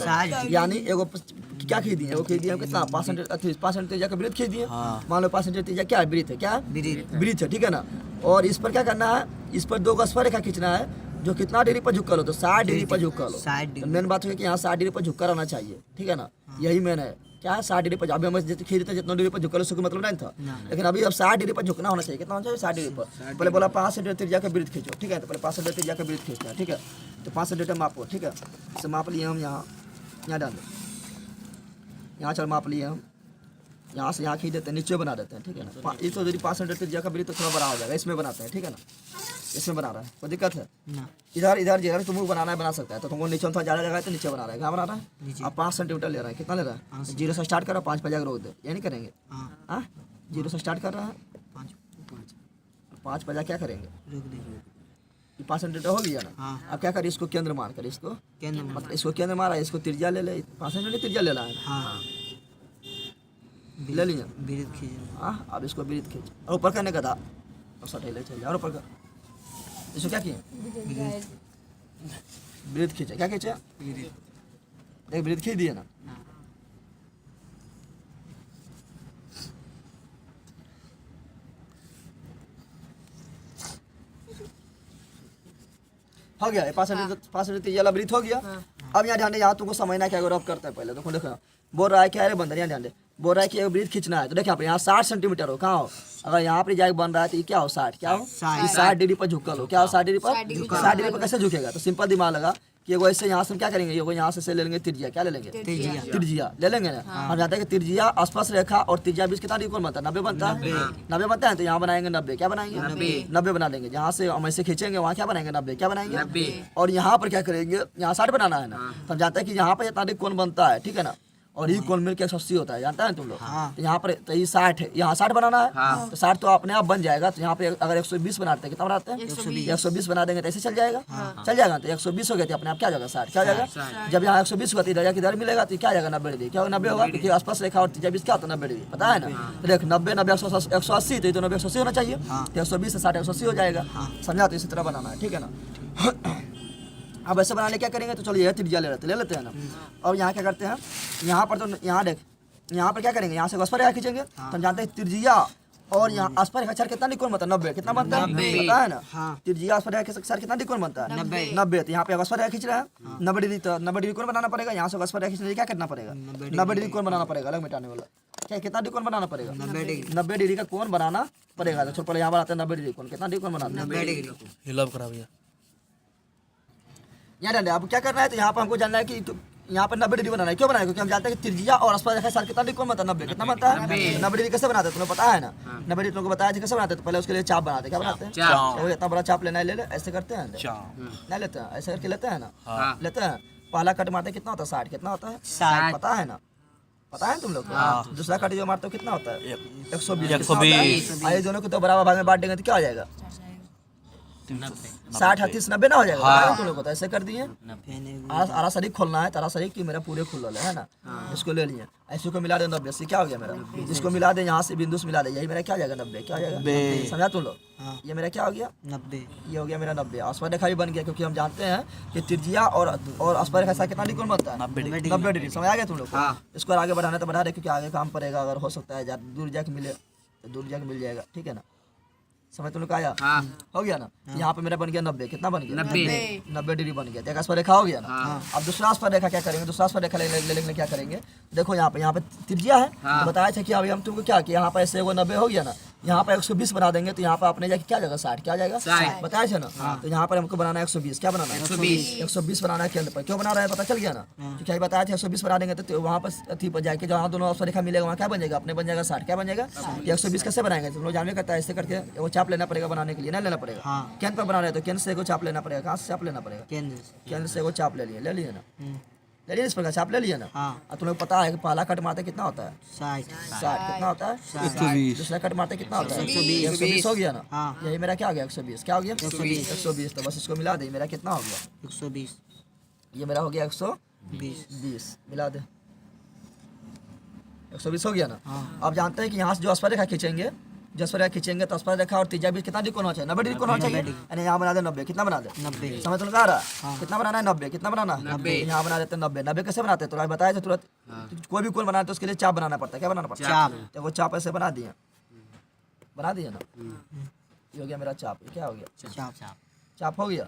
यानी एगो क्या खींच दिए, वो खींच दिए कितना, 5 सेंटीमीटर त्रिज्या का वृत्त खींच दिए। मान लो 5 सेंटीमीटर त्रिज्या क्या है, वृत्त है, क्या वृत्त है, ठीक है ना। और इस पर क्या करना है, इस पर 2 स्पर्श रेखा खींचना है, जो कितना डिग्री पर झुका लो, तो 60 डिग्री पर झुका लो। तो मेन बात है कि यहाँ 60 डिग्री पर झुका रहना चाहिए, ठीक है ना, यही मेन है, क्या है, 60 डिग्री पर। अभी हम खींच देते जितना डिग्री पर झुका लो, उसका मतलब नहीं था, लेकिन अभी अब 60 डिग्री पर झुकना होना चाहिए, कितना होना चाहिए, 60 डिग्री पर। पहले बोला 5 सेंटीमीटर त्रिज्या का वृत्त खींचो, ठीक है, तो पहले 5 सेंटीमीटर त्रिज्या का वृत्त खींचना है, ठीक है। तो 5 सेंटीमीटर मापो, ठीक है, इसे माप लिए हम, यहाँ डाल दो, यहाँ चल माप लिए हम, यहाँ से यहाँ खींच देते हैं, नीचे बना देते हैं, ठीक है ना। इस तो 5 सेंटीमीटर त्रिज्या का वृत्त थोड़ा बड़ा हो जाएगा, इसमें बनाते हैं, ठीक है ना, इसमें बना रहा है, कोई दिक्कत है, इधर तुमको बनाना है, बना सकता है, तो तुमको नीचे थोड़ा ज़्यादा जगह है तो नीचे बना रहा है, कहाँ बना रहा है, अब 5 सेंटीमीटर ले रहा है, कितना ले रहा है, 0 से स्टार्ट कर रहा है, 5 पे जाकर रोक दे, ये नहीं करेंगे, 0 से स्टार्ट कर रहा है, 5 पे जा क्या करेंगे, 5 सेंटीमीटर हो गया ना। अब क्या करें, इसको केंद्र मार कर, इसको केंद्र मारा, इसको त्रिज्या ले ले, 5 सेंटीमीटर त्रिज्या ले रहा है, ले लिया। विरुद्ध खींच। हाँ अब इसको विरुद्ध खींच और ऊपर करने का था और सटेले चल जाए और ऊपर कर। इसको क्या किए? विरुद्ध खींचे। क्या खींचे? देख विरुद्ध खींच दिए ना। हो गया 5 ये वाला वृत्त हो गया। अब यहाँ ध्यान दे, यहाँ तुमको समझना क्या रब करता है पहले। देखो देखो बोल रहा है क्या है बंदर, यहाँ ध्यान दे, बोल रहा है कि एक वृत्त खींचना है। तो देखिए यहाँ 60 सेंटीमीटर हो, कहाँ हो? अगर यहाँ पर जाके बन रहा है तो ये क्या हो? 60 क्या हो? 60 डिग्री पर झुकल हो। क्या हो? 60 डिग्री पर। 60 डिग्री पर कैसे झुकेगा? तो सिंपल दिमाग लगा कि एगो ऐसे यहाँ से हम क्या करेंगे, एगो यहाँ से ले लेंगे त्रिज्या। क्या ले लेंगे? त्रिज्या ले लेंगे ना। हम जानते हैं कि त्रिज्या स्पर्श रेखा और त्रिज्या बीच कितना डिग्री बनता है? 90 बनता है। 90 बनता है तो यहाँ बनाएंगे 90। क्या बनाएंगे? 90 बना देंगे। जहाँ से हम ऐसे खींचेंगे वहाँ क्या बनाएंगे? 90। क्या बनाएंगे? और यहाँ पर क्या करेंगे? यहाँ 60 बनाना है ना। तो हम जानते हैं कि यहाँ पर इतना डिग्री कोण बनता है, ठीक है ना। और ये कोण मिलकर 180 होता है, जानता है तुम लोग। तो यहाँ पर तो ये 60 है, यहाँ 60 बनाना है। तो 60 तो अपने आप बन जाएगा। तो यहाँ पे अगर 120 बनाते हैं, कितना बनाते हैं? 120 बना देंगे तो ऐसे चल जाएगा। चल जाएगा तो 120 हो गया तो अपने आप क्या जाएगा? 60 क्या जाएगा? जब यहाँ 120 होगा तो इधर किधर मिलेगा तो क्या जाएगा? 90 डिग्री। क्या होगा? 90 होगा क्योंकि आसपास रेखा और 23 क्या होता है? 90 डिग्री, पता है ना। तो देख 90 90 180 तो ये दोनों 180 होना चाहिए। तो 120 से 60 180 हो जाएगा। समझा? तो इसी तरह बनाना है, ठीक है ना। अब ऐसे बनाने क्या करेंगे? तो चलो ये त्रिज्या ले लेते हैं ना। अब यहाँ क्या करते हैं? यहाँ पर तो यहाँ देख, यहाँ पर क्या करेंगे? यहाँ से स्पर्श रेखा खींचेंगे। तो हम जानते हैं त्रिज्या और यहाँ स्पर्श रेखा सर कितना डिग्री कोण बनता है? 90। कितना बनता है? पता है ना। त्रिज्या स्पर्श रेखा सर कितना डिग्री कोण बनता है? 90। तो यहाँ पे स्पर्श रेखा खींच रहा है 90 डिग्री, तो 90 डिग्री कोण बनाना पड़ेगा। यहाँ से स्पर्श रेखा खींचने क्या करना पड़ेगा? 90 डिग्री कोण बनाना पड़ेगा। अलग मिटाने वाला क्या कितना डिग्री कोण बनाना पड़ेगा? 90 डिग्री का कोण बनाना पड़ेगा। तो पहले यहाँ बनाते हैं 90 डिग्री कोण। कितना डिग्री कोण बनाना? 90 डिग्री। यहाँ अब क्या करना है? तो यहाँ पर हमको जानना है कि यहाँ पर 90 डिग्री बनाना है। क्यों बनाना है? क्योंकि हम जानते हैं कि त्रिज्या और स्पर्श रेखा सर कितना डिग्री कोण बनता है? 90। कितना बनता है? 90 डिग्री कैसे बनाते हैं तुम्हें पता है ना। 90 डिग्री तुमको बताया कैसे बनाते हैं। तो पहले उसके लिए चाप बनाते हैं। क्या बनाते हैं? चाप। इतना बड़ा चाप लेना है, ले ले ऐसे करते हैं, नहीं लेते हैं ऐसे करके लेते हैं ना। लेते हैं पहला कट मारते कितना होता है? 60। कितना होता है? 60। पता है ना, पता है तुम लोग को। दूसरा कट जो मारते हो कितना होता है? 120। आइए दोनों को तो बराबर भाग में बांट देंगे तो क्या हो जाएगा? 60 38 90 ना हो जाएगा। तुम लोग को तो ऐसे कर दिए। आरा शरीक खोलना है, तारा शरीक की मेरा पूरे खुल है ना। इसको ले लिए, ऐसे को मिला दे 90 से क्या हो गया मेरा? इसको मिला दे, यहाँ से बिंदु से मिला दे, यही मेरा क्या हो जाएगा? 90। क्या हो जाएगा? समझा तुम लोग? ये मेरा क्या हो गया? 90। ये हो गया मेरा 90। स्पर्श रेखा भी बन गया क्योंकि हम जानते हैं कि त्रिज्या और स्पर्श रेखा कितना डिग्री कोण बनता है? 90 डिग्री। समझ आ गया तुम लोग को? इसको आगे बढ़ाना तो बढ़ा रहे क्योंकि आगे काम पड़ेगा। अगर हो सकता है दूर जाके मिले तो दूर जाके मिल जाएगा, ठीक है ना। समझ तुम लोग आया? हो गया ना। यहाँ पे मेरा बन गया 90। कितना बन गया? 90 डिग्री बन गया। देखा स्पर्श रेखा हो गया ना। अब दूसरा स्पर्श रेखा क्या करेंगे? दूसरा स्पर्श रेखा लेने क्या करेंगे? देखो यहाँ पे त्रिज्या है। तो बताया था कि अभी हम तुमको क्या किया, यहाँ पे ऐसे वो 90 हो गया ना। यहाँ पे 120 बना देंगे तो यहाँ पे अपने जाके क्या जाएगा? 60। क्या जाएगा? बताया था ना। तो यहाँ पर हमको बनाना है 120। क्या बनाना है? 120 बनाना है केंद्र पर। क्यों बना रहा है पता चल गया ना। तो क्या बताया था 120 बना देंगे तो वहाँ पर अथी पर जाके जहाँ दोनों स्पर्श रेखा मिलेगा वहाँ क्या बन जाएगा? अपने बन जाएगा 60। क्या बन जाएगा? 120 कैसे बनाएंगे? तुम लोग जानवे करता है ऐसे करके वो चाप लेना पड़ेगा बनाने के लिए, ना लेना पड़ेगा। केंद्र पर बना रहे तो केंद्र से को चाप लेना पड़ेगा। कहाँ से चाप लेना पड़ेगा? केंद्र से वो चाप ले लिए ना। ले लिए इस प्रकार चाप ले लिया ना। और तुम्हें पता है कि पहला कट मारते कितना होता है? 60। कितना होता है? 120। दूसरा कट मारते कितना होता है? 120 हो गया ना। यही मेरा क्या हो गया? 120। क्या हो गया? 120। तो बस इसको मिला दे, मेरा कितना हो गया? 120। ये मेरा हो गया 120। मिला दे 120 हो गया ना। अब जानते हैं कि यहाँ से जो स्पर्श रेखा खींचेंगे, जो स्पर्श रेखा खींचेंगे तो स्पर्श रेखा और त्रिज्या बीच कितना डिग्री कोण होना चाहिए? 90 डिग्री कोण होना चाहिए। यानी यहाँ बना दे 90। कितना बना दे? 90। समझ तो आ रहा है? कितना बनाना है? 90। कितना बनाना है? 90। यहाँ बना देते हैं 90। 90 कैसे बनाते हैं? तो बताया था तुरंत। कोई भी कोण बनाते तो उसके लिए चाप बनाना पड़ता है। क्या बनाना पड़ता है? चाप। तो वो चाप ऐसे बना दिए ना। ये हो गया मेरा चाप। ये क्या हो गया? चाप हो गया।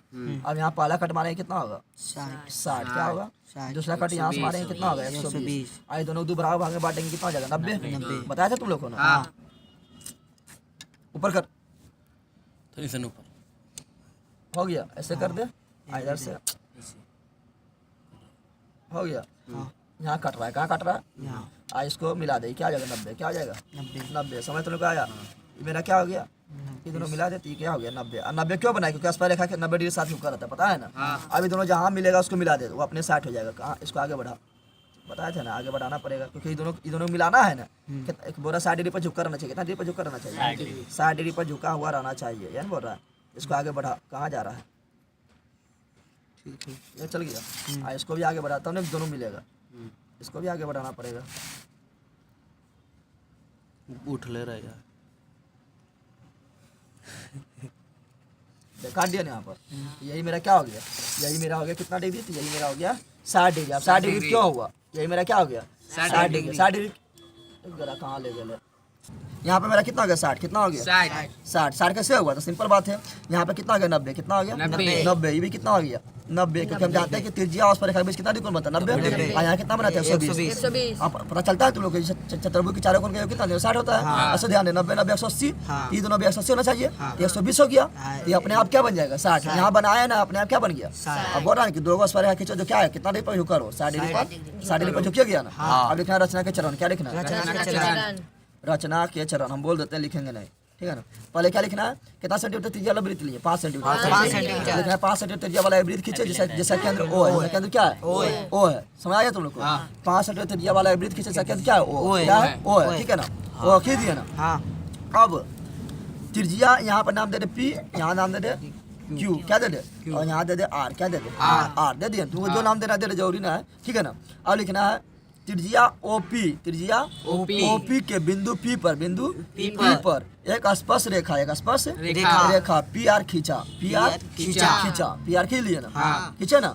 अब यहाँ पहला कट मारेंगे कितना होगा? 60। क्या होगा? दूसरा कट यहाँ से मारेंगे कितना होगा? 120। आई दोनों दो बराबर भाग में बांटेंगे कितना हो जाएगा? 90। बताया था तुम लोग को ना। ऊपर कर थोड़ी सा ऊपर हो गया। ऐसे कर दे इधर से हो गया। यहाँ कट रहा है। कहाँ कट रहा है? इसको मिला दे, क्या हो जाएगा? 90। क्या हो जाएगा? 90। समझ तुम लोग आया? ये मेरा क्या हो गया? ये दोनों मिला देती क्या हो गया? 90। 90 क्यों बनाया? क्योंकि स्पर्श रेखा के 90 डिग्री साथ झुका रहता है, पता है ना। अभी दोनों जहाँ मिलेगा उसको मिला दे, वो अपने 60 हो जाएगा। कहाँ? इसको आगे बढ़ा, बताया था ना आगे बढ़ाना पड़ेगा क्योंकि ये दोनों मिलाना है ना। एक बोरा 60 डिग्री पर झुका रहना चाहिए। कितना डिग्री पर झुका रहना चाहिए? 60 डिग्री पर झुका हुआ रहना चाहिए। यानी बोल रहा है इसको आगे बढ़ा। कहाँ जा रहा है? ये चल गया। इसको भी आगे बढ़ा तब ना दोनों मिलेगा। इसको भी आगे बढ़ाना पड़ेगा। उठ ले रहा यार। काट दिया ना यहाँ पर। यही मेरा क्या हो गया, यही मेरा हो गया कितना डिग्री, तो यही मेरा हो गया 60 डिग्री। अब 60 डिग्री क्यों हुआ, यही मेरा क्या हो गया 60 डिग्री। 60 डिग्री जरा कहाँ ले गए, यहाँ पे मेरा कितना हो गया 60, कितना हो गया 60 कैसे हुआ, तो सिंपल बात है। यहाँ पे कितना हो गया 90, कितना हो गया 90, ये भी कितना हो गया 90, क्योंकि हम जानते हैं कि त्रिज्या और रेखा के बीच कितना कोण बनता है 90, और यहाँ कितना बनाते हैं 120। अब पता चलता है तुम लोग को चतुर्भुज के चारों कोण का योग कितना 60 होता है। ऐसे ध्यान दे 90 90 180, ये दोनों भी 180 होना चाहिए, 120 हो गया, ये अपने आप क्या बन जाएगा 60। यहाँ बनाया ना, अपने आप क्या बन गया। अब बोल रहा है कि दो गो रेखा खींचो, जो क्या है कितना डिग्री पर झुका हो 60 डिग्री पर, 60 डिग्री पर झुकिया गया ना। अब लिखना है रचना के चरण, क्या लिखना है रचना के चरण, हम बोल देते हैं लिखेंगे नहीं, ठीक है ना। पहले क्या लिखना है, कितना सेंटीमीटर त्रिज्या वाला वृत्त लिए 5 सेंटीमीटर लिखना है। 5 सेंटीमीटर त्रिज्या वाला वृत्त खींचे, जैसा केंद्र ओ है, जैसा केंद्र क्या है ओ है, समझ आया तुम लोग को। 5 सेंटीमीटर त्रिज्या वाला वृत्त खींचे, जैसा केंद्र क्या है ओ, क्या है ओ है, ठीक है ना। ओ खींच दिया ना। अब त्रिज्या यहाँ पर नाम दे दे P, यहाँ नाम दे दे Q, क्या दे दे, और यहाँ दे दे R, क्या दे दे R दे दिया। तुमको जो नाम देना दे जरूरी ना है, ठीक है ना। अब लिखना है त्रिज्या OP, त्रिज्या OP के बिंदु P पर, बिंदु P पर एक स्पर्श रेखा, एक स्पर्श रेखा PR खींचा, PR खींचा, PR खींच लिया ना, खींचा ना,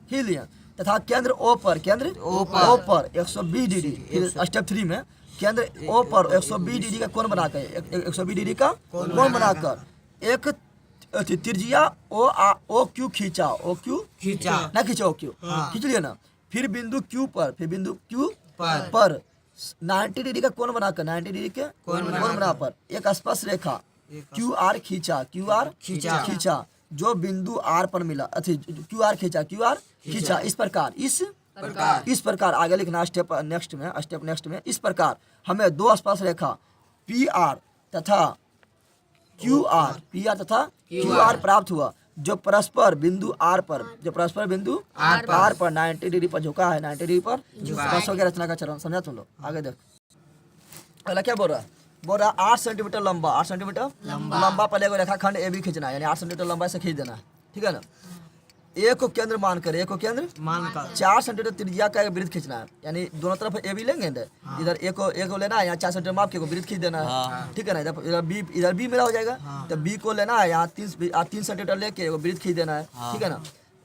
खींच लिया। तथा केंद्र O पर, केंद्र O पर 120 डिग्री, फिर स्टेप 3 में केंद्र O पर 120 डिग्री का कोण बनाकर, 120 डिग्री का कोण बनाकर एक त्रिज्या OQ खींचा, OQ ना खींचा, OQ खींच लिया ना। फिर बिंदु Q पर, फिर बिंदु Q पर 90 डिग्री का कोण बनाकर, 90 डिग्री के कोण बना पर एक स्पर्श रेखा QR खींचा, QR खींचा, जो बिंदु R पर मिला, QR खींचा, इस प्रकार आगे लिखना स्टेप नेक्स्ट में इस प्रकार हमें दो स्पर्श रेखा PR तथा QR प्राप्त हुआ, जो परस्पर बिंदु R पर, R पर 90 डिग्री पर झुका है, 90 डिग्री पर स्पर्शों की रचना का चरण। समझा तुम लोग, आगे देख। पहले क्या बोल रहा है 8 सेंटीमीटर लंबा, 8 सेंटीमीटर लंबा पहले को रेखाखंड AB खींचना है, यानी 8 सेंटीमीटर लंबा से खींच देना है, ठीक है ना। एक को केंद्र मानकर, 4 सेंटीमीटर त्रिज्या का एक वृत्त खींचना है, यानी दोनों तरफ AB लेंगे, इधर एक को लेना है, यहाँ 4 सेंटीमीटर माप के वृत्त खींच देना है, ठीक है ना। इधर B मेरा हो जाएगा, तो B को लेना है, यहाँ 3 सेंटीमीटर लेके वृत्त खींच देना है, ठीक है ना।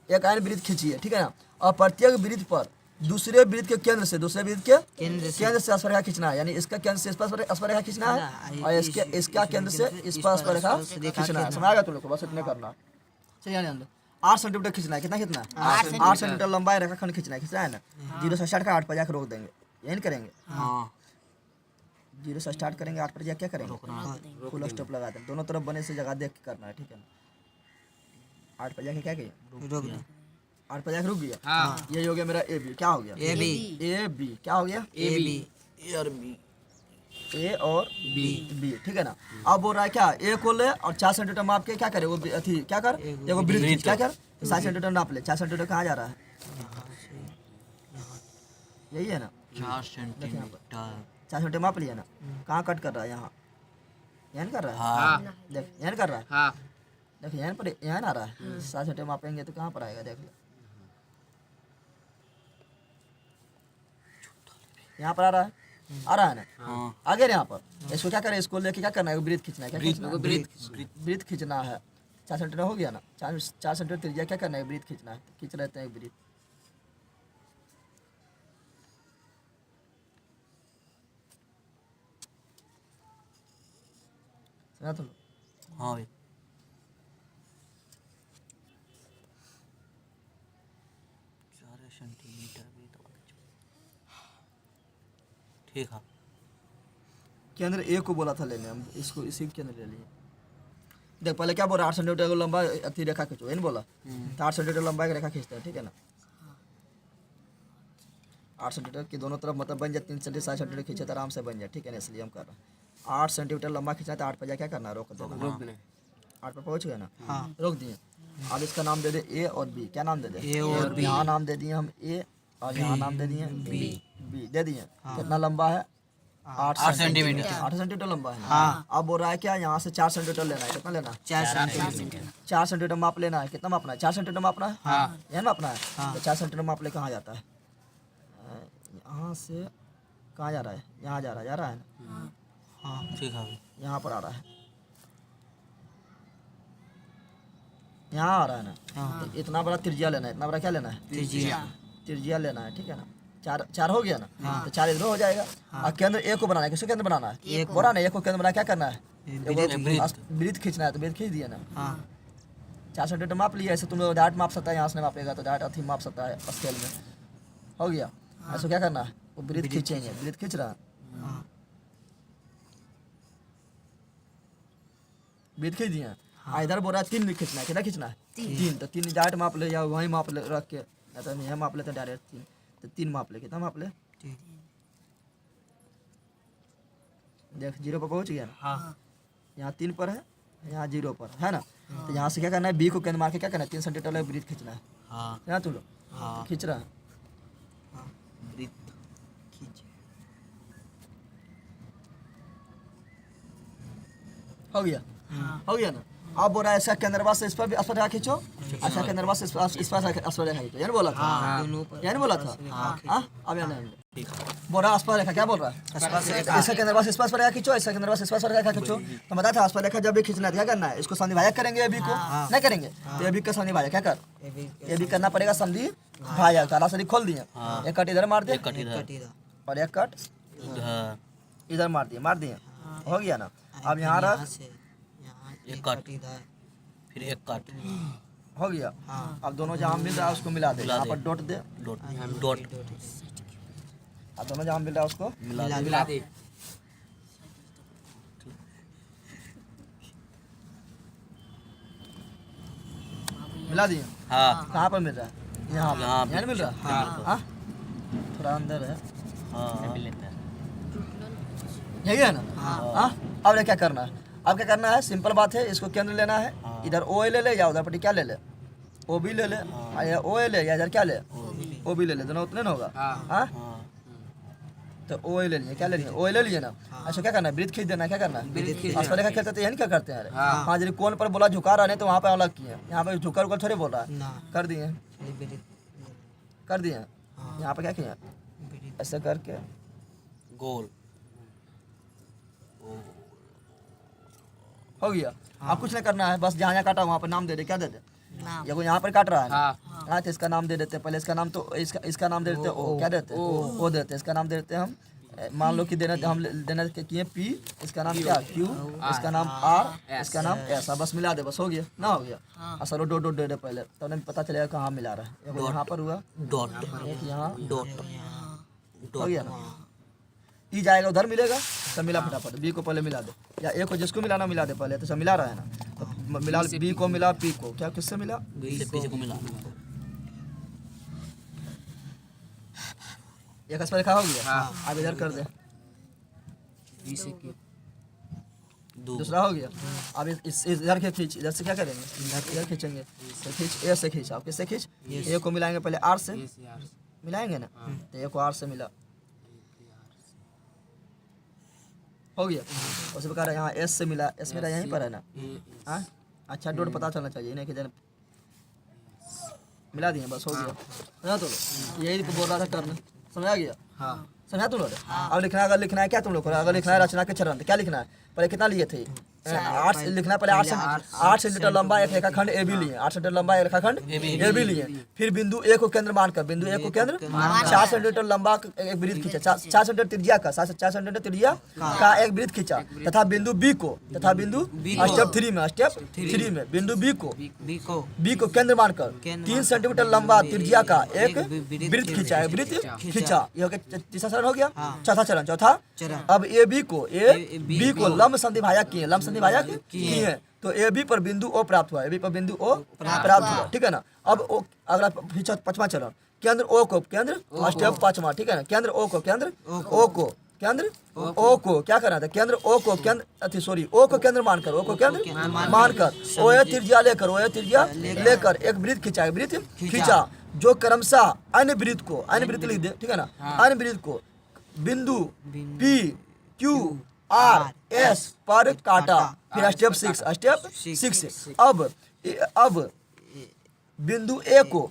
एक आयन वृत्त खींचिए, ठीक है ना। और प्रत्येक वृत्त पर दूसरे वृत्त के केंद्र से स्पर्शरेखा खींचना है, यानी इसका केंद्र से स्पर्शरेखा खींचना है, और इसका केंद्र से स्पर्शरेखा खींचना है। समझ आएगा तुम लोग को, बस इतने करना। चलिए 8 सेंटीमीटर खींचना है, कितना खींचना है 8 सेंटीमीटर लंबाई रेखाखंड खींचना है ना। 0 से स्टार्ट कर 8 पर जाकर रोक देंगे, यही करेंगे। 0 से स्टार्ट करेंगे, 8 पर जाकर क्या करेंगे, फुल स्टॉप लगा देंगे, दोनों तरफ बने से जगह देख के करना है, ठीक है ना। 8 पर जाके क्या किया, 8 पर जाकर रुक गया, ये हो गया मेरा AB, क्या हो गया AB, क्या हो गया A और B, ठीक है ना। अब बोल रहा है क्या, A को ले और 4 सेंटीमीटर माप के क्या करे, वो क्या कर, एगो वृत्त क्या कर 7 सेंटीमीटर नाप ले। 4 सेंटीमीटर कहाँ जा रहा है, यही है ना, 4 सेंटीमीटर माप लिया ना। कहाँ कट कर रहा है, यहाँ कर रहा है, देख यहाँ कर रहा है, देख यहाँ पर यहाँ आ रहा है। 7 सेंटीमीटर मापेंगे तो कहाँ पर आएगा, देख लो यहाँ पर आ रहा है ना, आगे यहाँ पर। इसको क्या करें, इसको लेके क्या करना है, वृत्त खींचना है, क्या वृत्त खींचना है। 4 सेंटीमीटर हो गया ना, 4 सेंटीमीटर त्रिज्या क्या करना है, वृत्त खींचना है, खींच रहते हैं वृत्त। समझा तुम? हाँ भाई। ठीक है। केंद्र A को बोला था लेने, हम इसको इसी केंद्र ले लिए। देख पहले क्या बोल रहा है, 8 सेंटीमीटर लंबा अति रेखा खींचो, नहीं बोला। 8 सेंटीमीटर लंबा एक रेखा खींचता है, ठीक है ना। 8 सेंटीमीटर की दोनों तरफ मतलब बन जाए 3 सेंटीमीटर 7 सेंटीमीटर खींचे तो आराम से बन जाए, ठीक है ना। इसलिए हम कर रहे हैं 8 सेंटीमीटर लंबा खींचना है, तो 8 पर क्या करना है, रोक देना। 8 पर पहुँच गए ना, रोक दिए। अब इसका नाम दे दे A और B, क्या नाम दे दे, A और B। यहाँ नाम दे दिए हम A और यहाँ नाम दे दिए B दे दिए। कितना लंबा है, 8 सेंटीमीटर। 8 सेंटीमीटर लंबा है। अब बोल रहा है क्या, यहाँ से 4 सेंटीमीटर लेना है, कितना लेना है 4 सेंटीमीटर माप लेना है। कितना मापना है, 4 सेंटीमीटर मापना है, यहाँ मापना है। तो 4 सेंटीमीटर माप ले कहाँ जाता है, यहाँ से कहाँ जा रहा है, यहाँ जा रहा है ना। हाँ ठीक है भाई। यहाँ पर आ रहा है, यहाँ आ रहा है ना। हाँ तो इतना बड़ा त्रिज्या लेना है, इतना बड़ा क्या लेना है, त्रिज्या त्रिज्या लेना है, ठीक है ना। चार हो गया ना, तो 4 इधर हो जाएगा। और केंद्र ए को बनाना है, किसको केंद्र बनाना है, एक बोला ना, एक को केंद्र बना क्या करना है, वृत्त। वृत्त खींचना है, तो वृत्त खींच दिया ना। हाँ 4 सेंटीमीटर माप लिया, ऐसे तुम लोग डायरेक्ट माप सकता है, यहाँ से मापेगा तो डायरेक्ट अथी माप सकता है स्केल में, हो गया। ऐसा क्या करना है, वो वृत्त खींचेंगे, वृत्त खींच रहा है, हाँ वृत्त खींच दिया। इधर बोल रहा है 3 खींचना है, कितना खींचना है, 3। तो 3 डायरेक्ट माप ले, या वहीं माप ले रख के, या तो यहाँ माप लेते डायरेक्ट 3, तो 3 माप ले, कितना माप ले, ठीक देख 0 पर पहुँच गया ना। हाँ यहाँ 3 पर है, यहाँ 0 पर है ना। तो यहाँ से क्या करना है, बी को केंद्र मार के क्या करना है, 3 सेंटीमीटर वाला वृत्त खींचना है, हाँ यहाँ तुम लोग हाँ खींच रहा है। हाँ वृत्त। खींच हो गया, हो गया ना। अब बोल रहा है ऐसा केंद्रवा से इस पर भी अस्पताल खींचो, अच्छा केंद्रवा से इस पर अस्पताल खींचो, यानी बोला था, दोनों पर यानी बोला था। हाँ अब यानी ठीक है बोल रहा अस्पताल रेखा, क्या बोल रहा है, ऐसा केंद्रवा से इस पर रेखा खींचो, ऐसा केंद्रवा से इस पर रेखा खींचो। तो बता था अस्पताल रेखा जब भी खींचना है क्या करना है, इसको संधिभाजक करेंगे, अभी को नहीं करेंगे, तो अभी का संधिभाजक क्या कर, ये भी करना पड़ेगा संधिभाजक। ताला सरी खोल दिए, एक कट इधर मार दे, एक कट इधर कटीदा और एक कट इधर इधर मार दिए, हो गया ना। अब यहाँ रख, से यहाँ एक एक कट। कटीदा फिर एक कट हो गया। हाँ अब दोनों जहाँ मिल रहा है उसको मिला दे, मिला यहाँ दे। पर डॉट दे, डॉट डॉट अब दोनों जहाँ मिल रहा है उसको मिला दे मिला दिए। हाँ कहाँ पर मिल रहा है, यहाँ यहाँ यहाँ नहीं मिल रहा, हाँ थोड़ा अंदर है, हाँ यही है ना। हाँ अब क्या करना है, अब क्या करना है, सिंपल बात है, इसको केंद्र लेना है, इधर ओ ले ले या उधर पट्टी क्या ले ले, ओ बी ले ले, या ओ ले या इधर क्या ले, ओ बी ले ले, दोनों उतने ना होगा। हाँ हाँ तो ओ ले लिए, क्या ले लिए, ओ ले लिए ना। अच्छा क्या करना है, वृत्त खींच देना है, क्या करना है, अस्पताल रेखा खेलते तो यही क्या करते हैं। हाँ जब कौन पर बोला झुका रहा नहीं तो वहाँ पर अलग किए, यहाँ पर झुका रुका थोड़े बोल रहा है, ना कर दिए, कर दिए। यहाँ पर क्या किया, ऐसे करके गोल हो गया। अब कुछ नहीं करना है, बस जहाँ जहाँ काटा वहाँ पर नाम दे दे, क्या दे दे, ये को यहाँ पर काट रहा है ना, हाँ तो इसका नाम दे देते हैं, पहले इसका नाम तो इसका नाम दे देते हैं, ओ क्या देते हैं, ओ देते हैं, इसका नाम दे देते हैं हम, मान लो कि देना हम देना किए पी, इसका नाम क्या क्यू, इसका नाम आर, इसका नाम ऐसा, बस मिला दे, बस हो गया ना, हो गया। असल डॉट डॉट दे दे पहले, तब नहीं पता चलेगा कहाँ मिला रहा है, एक यहाँ पर हुआ, डॉट एक यहाँ, डॉट हो गया ना। ई जाएगा उधर मिलेगा, सब मिला फटाफट, बी को पहले मिला दे, या ए को जिसको मिलाना मिला दे पहले, तो सब मिला रहा है ना, तो मिला बी को मिला पी को, क्या किससे मिला, से पीछे को मिला एक अस्पताल रेखा हो गया। अब इधर कर दे, दो दूसरा हो गया। अब इस इधर के खींच, इधर से क्या करेंगे, इधर खींचेंगे, तो खींच ए से खींच, आप किससे खींच, ए को मिलाएंगे पहले आर से, मिलाएंगे ना, तो ए को आर से मिला, हो गया। उसी प्रकार यहाँ एस से मिला, एस मेरा यहीं पर है ना, हाँ अच्छा डॉट पता चलना चाहिए, नहीं कि जन मिला दिए, बस हो गया। समझा तुम लोग, यही तो बोल रहा था करना, समझा गया, समझा तुम लोग। अब लिखना, अगर लिखना है क्या तुम लोग को, अगर लिखना है रचना के चरण, तो क्या लिखना है, पहले कितना लिए थे, 8 लिखना है, पहले 8 सेंटीमीटर लंबा एक रेखाखंड ए बी लिए, 8 सेंटीमीटर लंबा एक रेखाखंड ए बी लिए, फिर बिंदु ए को केंद्र मानकर, बिंदु ए को केंद्र 4 सेंटीमीटर लंबा एक वृत्त खींचा, 4 सेंटीमीटर त्रिज्या का, 4 सेंटीमीटर त्रिज्या का एक वृत्त खींचा, तथा बिंदु बी को, स्टेप 3 में, स्टेप 3 में बिंदु बी को केंद्र मानकर 3 सेंटीमीटर लंबा त्रिज्या का एक वृत्त खींचा, ये हो गया तीसरा चरण हो गया। चौथा चरण, अब ए बी को लंब संधिभाजक किए, लंब संधिभाजक किए हैं, तो ए बी पर बिंदु ओ प्राप्त हुआ, ए बी पर बिंदु ओ प्राप्त हुआ, ठीक है ना। अब अगला पांचवा चरण, केंद्र ओ को केंद्र, स्टेप 5वां, ठीक है ना, केंद्र ओ को केंद्र, ओ को केंद्र, ओ को क्या करना था, केंद्र ओ को केंद्र, ओ को केंद्र मानकर, ओ को केंद्र मानकर ओ ए त्रिज्या लेकर, एक वृत्त खींचा, जो क्रमशः अन्य वृत्त को, अन्य वृत्त लिख दे, ठीक है ना, अन्य वृत्त को बिंदु पी क्यू आर एस पर काटा, फिर स्टेप 6। अब बिंदु ए को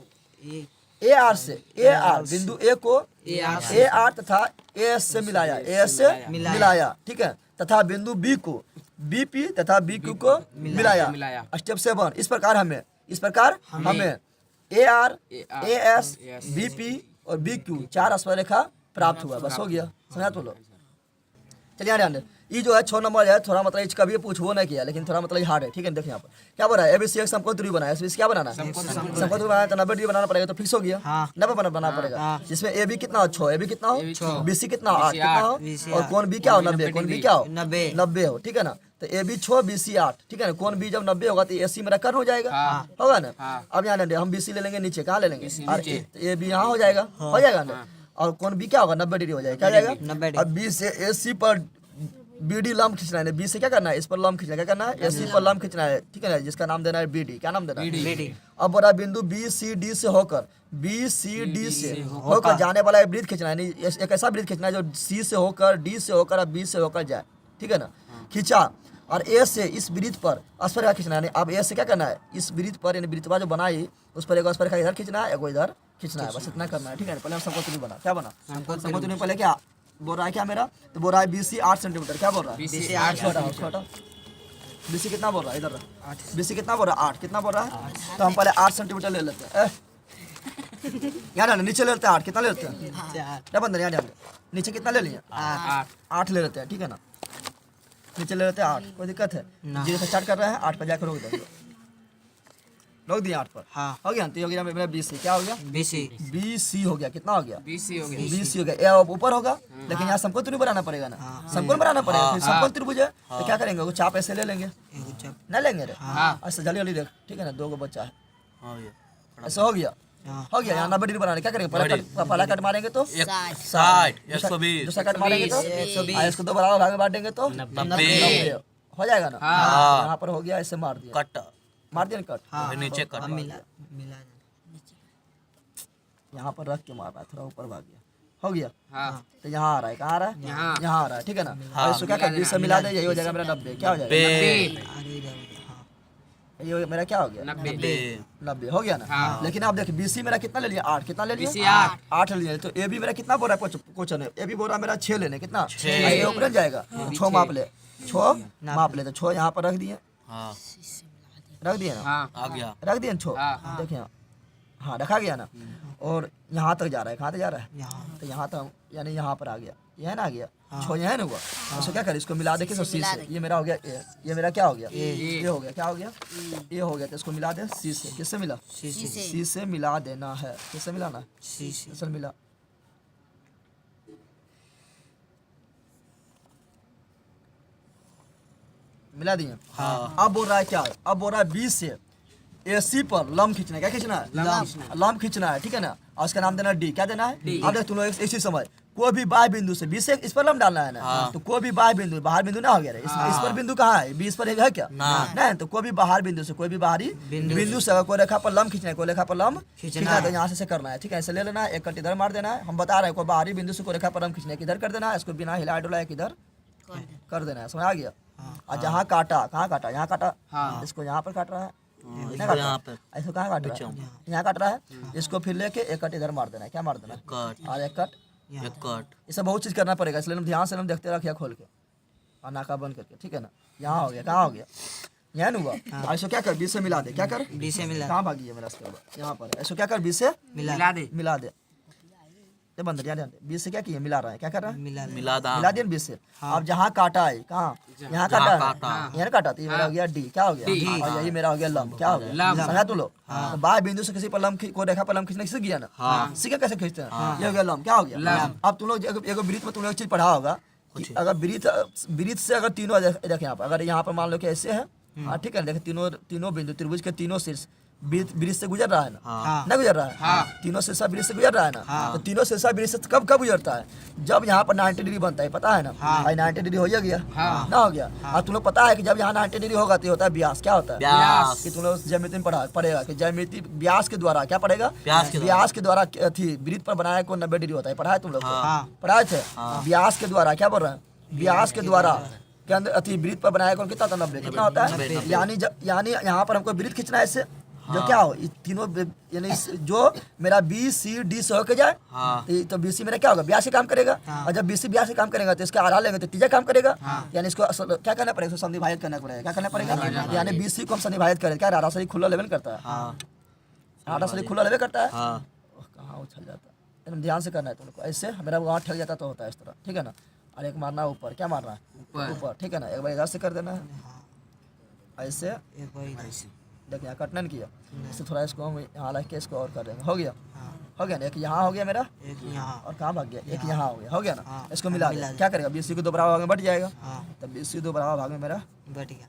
ए आर से, बिंदु ए को ए आर तथा ए एस से मिलाया, ठीक है। तथा बिंदु बी को बीपी तथा बीक्यू को मिलाया। स्टेप 7 इस प्रकार हमें AR, AS, BP और BQ 4 स्पर्शरेखा प्राप्त हुआ। बस हो गया, समझा तो लो। चलिए ध्यान दें, ये जो है 6 नंबर है, थोड़ा मतलब इसका भी पूछो नहीं किया, लेकिन थोड़ा मतलब हार्ड है, ठीक है। देखिए यहाँ पर क्या बना है, ABC एक समकोण त्रिभुज बनाया, इसमें क्या बनाना है, समकोण त्रिभुज बनाना, तो 90 डिग्री बनाना पड़ेगा, तो फिक्स हो गया, 90 बनाना पड़ेगा, जिसमें AB कितना हो 6, AB कितना हो, BC कितना हो 8 कितना हो, और कोण B क्या हो 90, कोण B क्या हो 90 हो, ठीक है ना। तो AB 6 BC 8, ठीक है ना। कोण B जब 90 होगा तो AC मेरा कर्ण हो जाएगा, होगा ना। अब यहाँ हम BC ले लेंगे, नीचे कहाँ ले लेंगे, AB यहाँ हो जाएगा ना। और कोण B क्या होगा 90 डिग्री हो जाएगा, क्या जाएगा 90। अब B से AC पर BD लंब खींचना है, B से क्या करना है, इस पर लंब खींचना है, क्या करना है, AC पर लंब खींचना है, ठीक है ना, जिसका नाम देना है BD। क्या नाम देना है, BD। अब बोला बिंदु BCD से होकर जाने वाला एक वृत्त खींचना है, एक ऐसा वृत्त खींचना है जो C से होकर, D से होकर और B से होकर जाए, ठीक है ना। खींचा, और A से इस वृत्त पर स्पर्शरेखा खींचना है। अब A से क्या करना है, इस वृत्त पर, यानी वृत्तवा जो बनाई उस पर एक स्पर्शरेखा इधर खींचना है, एक इधर खींचना है, बस इतना करना है, ठीक है। पहले हम समकोण त्रिभुज बना, क्या बना समकोण त्रिभुज, पहले क्या बोल रहा है, क्या मेरा तो बोल रहा है BC 8 सेंटीमीटर, क्या बोल रहा है BC 8 छोटा, BC कितना बोल रहा है, इधर BC कितना बोल रहा है 8, कितना बोल रहा है, तो हम पहले 8 सेंटीमीटर ले लेते हैं। यार नीचे ले लेते हैं 8, कितना ले लेते हैं, क्या बंदर यार नीचे कितना ले लिए 8 ले लेते हैं, ठीक है ना। नीचे ले लेते हैं 8, कोई दिक्कत है, 0 से स्टार्ट कर रहे हैं, 8 पर जाकर रोक दिया 8 पर, हो गया। तो हो गया मेरा BC, क्या हो गया BC हो गया, कितना हो गया BC हो गया। ये ऊपर होगा, लेकिन यहाँ समकोण त्रिभुज बनाना पड़ेगा ना, समकोण बनाना पड़ेगा, फिर समकोण त्रिभुज है तो क्या करेंगे, वो चाप ऐसे ले लेंगे, ना लेंगे रे, ऐसे जल्दी देख, ठीक है ना, 2 बच्चा है, ऐसा हो गया यहाँ 90 डिग्री बनाने, क्या करेंगे, पहला कट मारेंगे तो 60, 120, दूसरा कट मारेंगे तो 120, इसको 2 बराबर भाग में बांट देंगे तो 90 हो जाएगा ना। यहाँ पर हो गया, ऐसे मार दिया कट, कट नीचे कट मिला यहाँ पर रख के मार रहा है, थोड़ा ऊपर भाग गया, हो गया। तो यहाँ आ रहा है, कहाँ आ रहा है, यहाँ आ रहा है, ठीक है ना। और इसको क्या कर 20 से मिला दे, यही हो जाएगा मेरा 90, क्या हो जाएगा ये मेरा क्या हो गया 90 हो गया ना। लेकिन आप देखिए BC मेरा कितना ले लिया 8, कितना ले लिया 8 ले लिया। तो AB मेरा कितना बोल रहा है क्वेश्चन है, AB बोल रहा है मेरा 6 लेने, कितना ये ऊपर जाएगा 6 माप ले, 6 माप ले, तो 6 यहाँ पर रख दिए, रख दिए ना, आ गया, रख दिए 6, देखिए हाँ रखा गया ना। और यहाँ तक जा रहा है, कहाँ तक जा रहा है, तो यहाँ तक, यानी यहाँ पर आ गया, यह ना आ गया 6 यहाँ ना हुआ। तो क्या करे, इसको मिला दे, किस C से, ये मेरा हो गया ये मेरा क्या हो गया ये हो गया, क्या हो गया ये हो गया। तो इसको मिला दे C से, किससे मिला C से मिला देना है, किससे मिलाना है C से मिला, मिला दिए। अब बोल रहा है क्या, अब बोल रहा है B से AC पर लंब खींचना है, क्या खींचना है लंब खींचना है, ठीक है ना। और उसका नाम देना D, क्या देना है अब देख तुम लोग इसी समय कोई भी बाह्य बिंदु से B से इस पर लंब डालना है ना। तो कोई भी बाह्य बिंदु, बाहर बिंदु ना हो गया इस पर बिंदु कहाँ है, B इस पर है क्या नहीं। तो कोई भी बाहर बिंदु से, कोई भी बाहरी बिंदु से कोई रेखा पर लंब खींचना है, कोई रेखा पर लंब खींचना है, तो यहाँ से करना है, ठीक है। ऐसे ले लेना है, एक कट इधर मार देना है। हम बता रहे हैं कोई बाहरी बिंदु से कोई रेखा पर लंब खींचना है, किधर कर देना है, इसको बिना हिला डुलाए किधर कर देना है, समझ आ गया। और जहाँ काटा, कहाँ काटा, यहाँ काटा, इसको यहाँ पर काट रहा है, ऐसे कहाँ काट रहा है, यहाँ काट रहा है, इसको फिर लेके एक कट इधर मार देना है, क्या मार देना है और एक कट। इसे बहुत चीज करना पड़ेगा, इसलिए हम ध्यान से हम देखते रखिए खोल के और नाका बंद करके, ठीक है ना। यहाँ हो गया, कहाँ हो गया यहाँ नहीं हुआ। ऐसे क्या कर B से मिला दे, क्या कर B से मिला, कहाँ भागी है मेरा, यहाँ पर ऐसे क्या कर B से मिला दे बंदर यार B से क्या किया, मिला रहा है, क्या कर रहा है मिला दिया B से। अब जहाँ काटा है, कहाँ यहाँ काटा है, यहाँ काटा, तो ये मेरा हो गया D, क्या हो गया और यही मेरा हो गया लंब, क्या हो गया समझा तू लोग। तो बाह्य बिंदु से किसी पर लंब को रेखा पर लंब खींचना सीख गया ना, सीखे कैसे खींचते हैं, ये हो गया लंब, क्या हो गया। अब तुम लोग एक वृत्त में तुम लोग एक चीज पढ़ा होगा, अगर वृत्त से अगर तीनों देखे यहाँ पर, अगर यहाँ पर मान लो कि ऐसे है, ठीक है, देखे तीनों बिंदु त्रिभुज के तीनों शीर्ष ब्रिज से गुजर रहा है ना, ना गुजर रहा है, तीनों शीर्षा ब्रिज से गुजर रहा है ना। तो तीनों शीर्षा ब्रिज से कब गुजरता है, जब यहाँ पर 90 डिग्री बनता है, पता है ना, 90 डिग्री हो गया ना, हो गया। और तुम लोग पता है कि जब यहाँ 90 डिग्री होगा तो होता है व्यास, क्या होता है कि तुम लोग ज्यामिति में पढ़ेगा कि ज्यामिति व्यास के द्वारा, क्या पढ़ेगा व्यास के द्वारा वृत्त पर बनाया को 90 डिग्री होता है, पढ़ा है तुम लोग पढ़ाए थे। व्यास के द्वारा क्या बोल रहे हैं, व्यास के द्वारा के अंदर वृत्त पर बनाया कौन कितना था 90, कितना होता है। यानी यहाँ पर हमको वृत्त खींचना है ऐसे, जो क्या हो ये तीनों यानी जो मेरा बी सी डी से होके जाए हाँ तो बी सी मेरा क्या होगा 82 काम करेगा और जब बी सी 82 काम करेगा तो इसका आधा लेंगे तो तीजा काम करेगा यानी इसको क्या करना पड़ेगा इसको समविभाजित करना पड़ेगा क्या करना पड़ेगा यानी बी सी को हम समविभाजित करें क्या आधा शरीर खुला लेवल करता है हाँ आधा शरीर खुला लेवल करता है हाँ कहाँ उछल जाता है एकदम ध्यान से करना है तुमको ऐसे मेरा वहाँ ठग जाता तो होता है इस तरह ठीक है ना और एक मारना है ऊपर क्या मारना है ऊपर ठीक है ना एक बार इधर से कर देना है ऐसे एक बार इधर से देख यहाँ कटना नहीं किया इससे थोड़ा इसको हम यहाँ ला के इसको और कर देंगे हो गया ना एक यहाँ हो गया मेरा एक यहाँ और कहाँ भाग गया एक यहाँ हो गया ना हाँ, इसको मिला मिला दे क्या करेगा 20 को 2 बराबर भाग में बट जाएगा हाँ तब 20 2 बराबर भाग में मेरा बैठ गया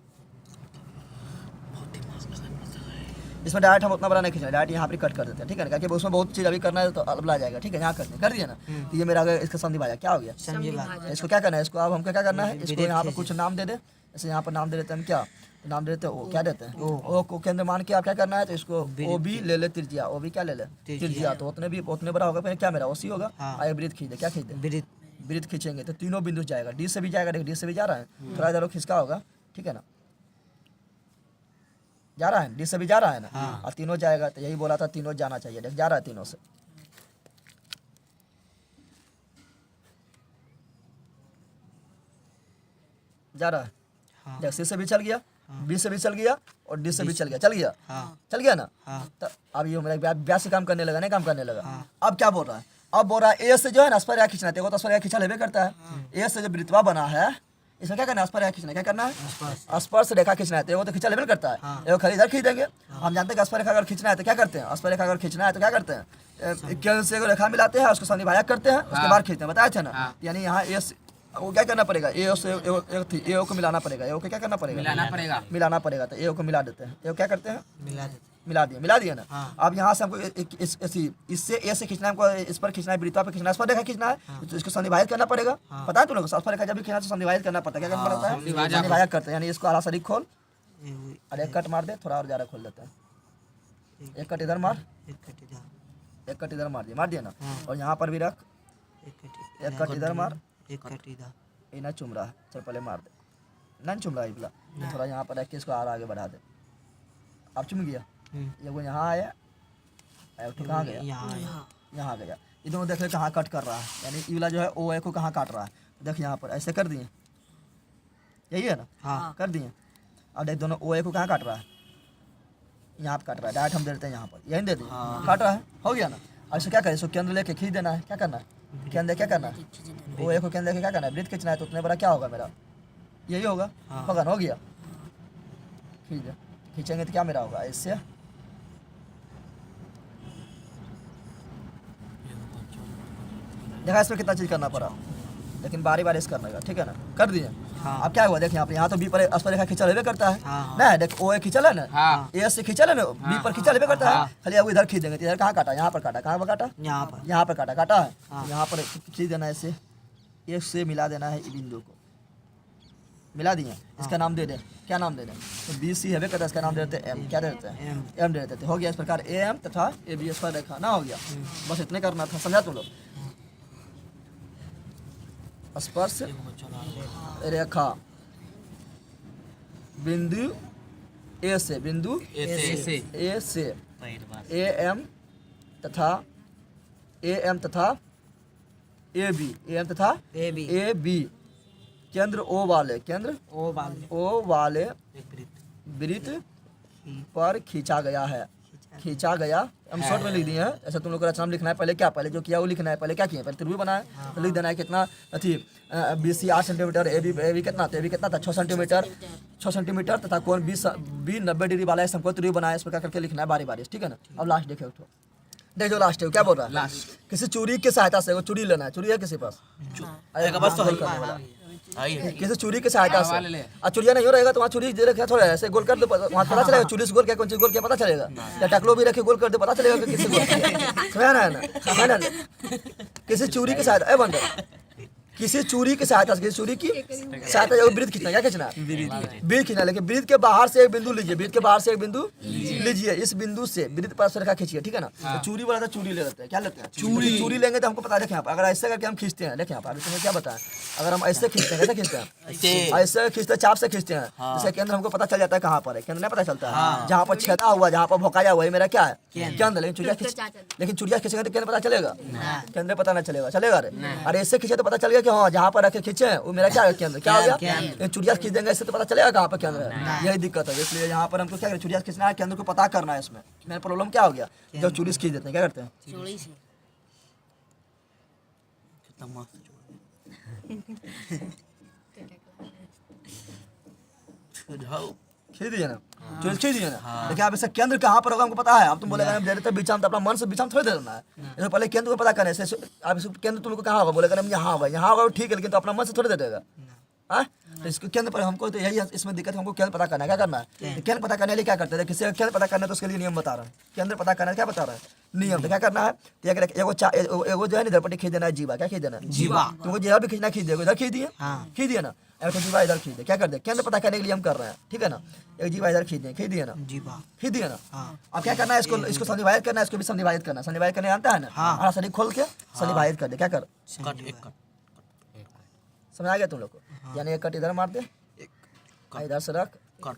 इसमें डायरेक्ट हम उतना बड़ा नहीं खींचना डायरेक्ट यहाँ पे कट कर देते हैं ठीक है ना क्योंकि उसमें बहुत चीज़ अभी करना है तो अब आ जाएगा ठीक है यहाँ कर दिया ना तो ये मेरा अगर इसका समझी भाजा क्या हो गया समझे बात इसको क्या करना है इसको अब हमको क्या करना है इसको यहाँ पर कुछ नाम दे दे जैसे यहाँ पर नाम दे देते हैं हम क्या तो नाम दे देते हैं ओ क्या देते हैं ओ को केंद्र मान के आप क्या करना है तो इसको ओ बी ले ले त्रिज्या ओ बी क्या ले ले त्रिज्या तो उतने बड़ा होगा फिर क्या मेरा ओसी होगा आगे वृत्त खींच दे क्या खींच दे वृत्त खींचेंगे तो तीनों बिंदु जाएगा डी से भी जाएगा डी से भी जा रहा है थोड़ा इधर खिसका होगा ठीक है ना जा रहा है डी से भी जा रहा है ना और तीनों जाएगा तो यही बोला था तीनों जाना चाहिए देख जा रहा है तीनों से जा रहा है देख सी से भी चल गया बी से भी चल गया और डी से भी चल गया चल गया ना तो अब ये मेरा ब्याह से काम करने लगा नहीं काम करने लगा अब क्या बोल रहा है अब बोल रहा है ए से जो है ना स्पर्श रेखा खींचना है तो स्पर्श रेखा खींचा लेवे करता है ए से जो वृत्तवा बना है इसमें क्या करना है स्पर्श रेखा खींचना क्या करना है स्पर्श रेखा खींचना है तो वो तो खींचा लेवल करता है वो खाली इधर खींच देंगे हम जानते हैं कि स्पर्श रेखा अगर खींचना है तो क्या करते हैं स्पर्श रेखा अगर खींचना है तो क्या करते हैं केंद्र से रेखा मिलाते हैं उसको समविभाजक करते हैं उसके बाद खींचते हैं बताया था ना यानी यहाँ ए वो क्या करना पड़ेगा ए से एक थी ए को मिलाना पड़ेगा ए को क्या करना पड़ेगा मिलाना पड़ेगा तो ए को मिला देते हैं ए क्या करते हैं मिला दिया ना अब यहाँ से हमको इससे ए से खींचना है हमको इस पर खींचना है वृत्ता पे खींचना है स्पर्श रेखा खींचना है तो इसको समविभाजित करना पड़ेगा पता है तुम लोग स्पर्श रेखा जब भी खींचना तो समविभाजित करना पड़ता है क्या करना पड़ता है समविभाजक करते हैं यानी इसको आधा शरीर खोल और एक कट मार दे थोड़ा और ज़्यादा खोल देते हैं एक कट इधर मार एक कट इधर मार दिया ना और यहाँ पर भी रख एक कट इधर मार ये ना चुम रहा है चल पहले मार दे ना चुम रहा है इबला थोड़ा यहाँ पर रख के इसको और आगे बढ़ा दे अब चुम गया ये वो यहाँ आया कहाँ गया यहाँ गया ये दोनों देख कहाँ कट कर रहा है यानी इबला जो है ओ ए को कहाँ काट रहा है देख यहाँ पर ऐसे कर दिए यही है ना कर दिए अब देख दोनों ओ ए को कहाँ काट रहा है यहाँ पर काट रहा है डायरेक्ट हम दे देते हैं यहाँ पर यही दे दिए काट रहा है हो गया ना अब इसे क्या करें इसको केंद्र लेके खींच देना है क्या करना है केंद्र क्या करना है वो एक केंद्र लेके क्या करना है वृत्त खींचना है तो उतने बड़ा क्या होगा मेरा यही होगा होगा ना हो गया खींचेंगे तो क्या मेरा होगा इससे देखा इसमें कितना चीज करना पड़ा लेकिन बारी बारी से करना ठीक है ना कर दिए अब क्या हुआ देख यहाँ पर यहाँ तो बी पर स्पर्श रेखा खींचा लेवे करता है ना देख ओ ए खींचा है ना ए से खींचा है ना बी पर खींचा लेवे करता है खाली अब इधर खींच देंगे इधर कहाँ काटा यहाँ पर काटा कहाँ पर काटा यहाँ पर काटा है यहाँ पर खींच देना है इसे एक से मिला देना है बिंदु को मिला दिए इसका नाम दे दें क्या नाम दे दें तो बी सी है करता है इसका नाम दे देते हैं एम क्या दे देते हैं एम दे देते हो गया इस प्रकार ए एम तथा ए बी स्पर्श रेखा ना हो गया बस इतने करना था समझा तुम लोग स्पर्श रेखा बिंदु ए से ए एम तथा ए बी केंद्र ओ वाले वृत्त पर खींचा गया हम शॉर्ट में लिख दिए हैं ऐसा तुम लोग को रचना में लिखना है पहले जो किया वो लिखना है पहले क्या किया पहले त्रिभुज बनाया तो लिख देना है कितना थी B C 8 centimetre A B कितना था 6 सेंटीमीटर तथा कोण बी 90 डिग्री वाला है हमको त्रिभुज बनाया इस प्रकार करके लिखना है बारी ठीक है ना अब लास्ट देखिए देख जो लास्ट है क्या बोल रहा है किसी चूड़ी की सहायता से वो चूड़ी लेना है चूड़ी है किसी पास किसी चूड़ी की सहायता से और चूड़िया नहीं हो रहेगा तो वहाँ चूड़ी दे रखे थोड़ा ऐसे गोल कर दो वहाँ पता चलेगा चूड़ी से गोल क्या कौन सी गोल क्या पता चलेगा या टकलो भी रखे गोल कर दो पता चलेगा कि किसी गोल समझा ना किसी चूड़ी की सहायता बन किसी चूड़ी की सहायता वृत्त खींचना क्या खींचना वृत्त खींचना लेकिन वृत्त के बाहर से एक बिंदु लीजिए लीजिए इस बिंदु से वृत्त पर रेखा खींचिए, ठीक है ना। तो चूड़ी वाला था, चूड़ी ले लेते हैं, क्या लेते हैं चूड़ी। चूड़ी लेंगे तो हमको पता है, देखें आप, अगर ऐसे करके हम खींचते हैं, देखें आप, तुम्हें क्या बताएं, अगर हम ऐसे खींचते हैं, कैसे खींचते हैं, ऐसे खींचते हैं, चाप से खींचते हैं, जैसे केंद्र हमको पता चल जाता है कहाँ पर है, केंद्र नहीं पता चलता है, जहाँ पर छेदा हुआ, जहाँ पर भोकाया हुआ है, मेरा क्या है केंद्र। लेकिन चूड़िया खींचेंगे तो केंद्र पता चलेगा, केंद्र पता नहीं चलेगा, चलेगा अरे ऐसे खींचे तो पता चल गया कि हाँ जहाँ पर रखे खींचे वो मेरा क्या है केंद्र, क्या हो गया। चूड़िया खींच देंगे इससे तो पता चलेगा कहाँ पर केंद्र है, यही दिक्कत है। इसलिए यहाँ पर हमको क्या करें, चूड़िया खींचना है, केंद्र को पता करना है। इसमें मेरा प्रॉब्लम क्या हो गया, जब चूड़ी खींच देते हैं क्या करते हैं, कितना मस्त जाओ खींच दिए ना, चूड़ी खींच दिए ना। देखिए आप इसका केंद्र कहाँ पर होगा हमको पता है। अब तुम बोलेगा दे देते बीच में, तो अपना मन से बीच में थोड़ी दे देना है, इससे पहले केंद्र को पता करने से। आप इसको केंद्र तुमको कहाँ होगा, बोलेगा हम यहाँ होगा, यहाँ होगा ठीक है, लेकिन तो अपना मन से थोड़ी दे देगा। हाँ तो इसको केंद्र पर हमको तो यही इसमें दिक्कत है, हमको केंद्र पता करना है। क्या करना है, केंद्र पता करने के लिए क्या करते हैं, किसी का केंद्र पता करना है तो उसके लिए नियम बता रहा है। केंद्र पता करना है, क्या बता रहा है नियम, तो क्या करना है, एगो जो है इधर पट्टी खींच देना है, जीवा क्या खींच देना है, जीवा। तुमको जीवा भी खींचना, खींच देगा, इधर खींच दिए, खींच दिया ना, एक जीवा इधर खींच दे, क्या कर दे, केंद्र पता करने के लिए हम कर रहे हैं, ठीक है ना। एक जीवा इधर खींच दिए ना, जीवा खींच दिया ना। अब क्या करना है, इसको संविभाजित करना है, इसको भी संविभाजित करना, संविभाजित करने आता है ना, और शरीर खोल के संविभाजित कर दे, क्या कर, कट एक कट समझ आ गया तुम लोग को। यानी एक कट इधर मार दे, इधर से रख, कट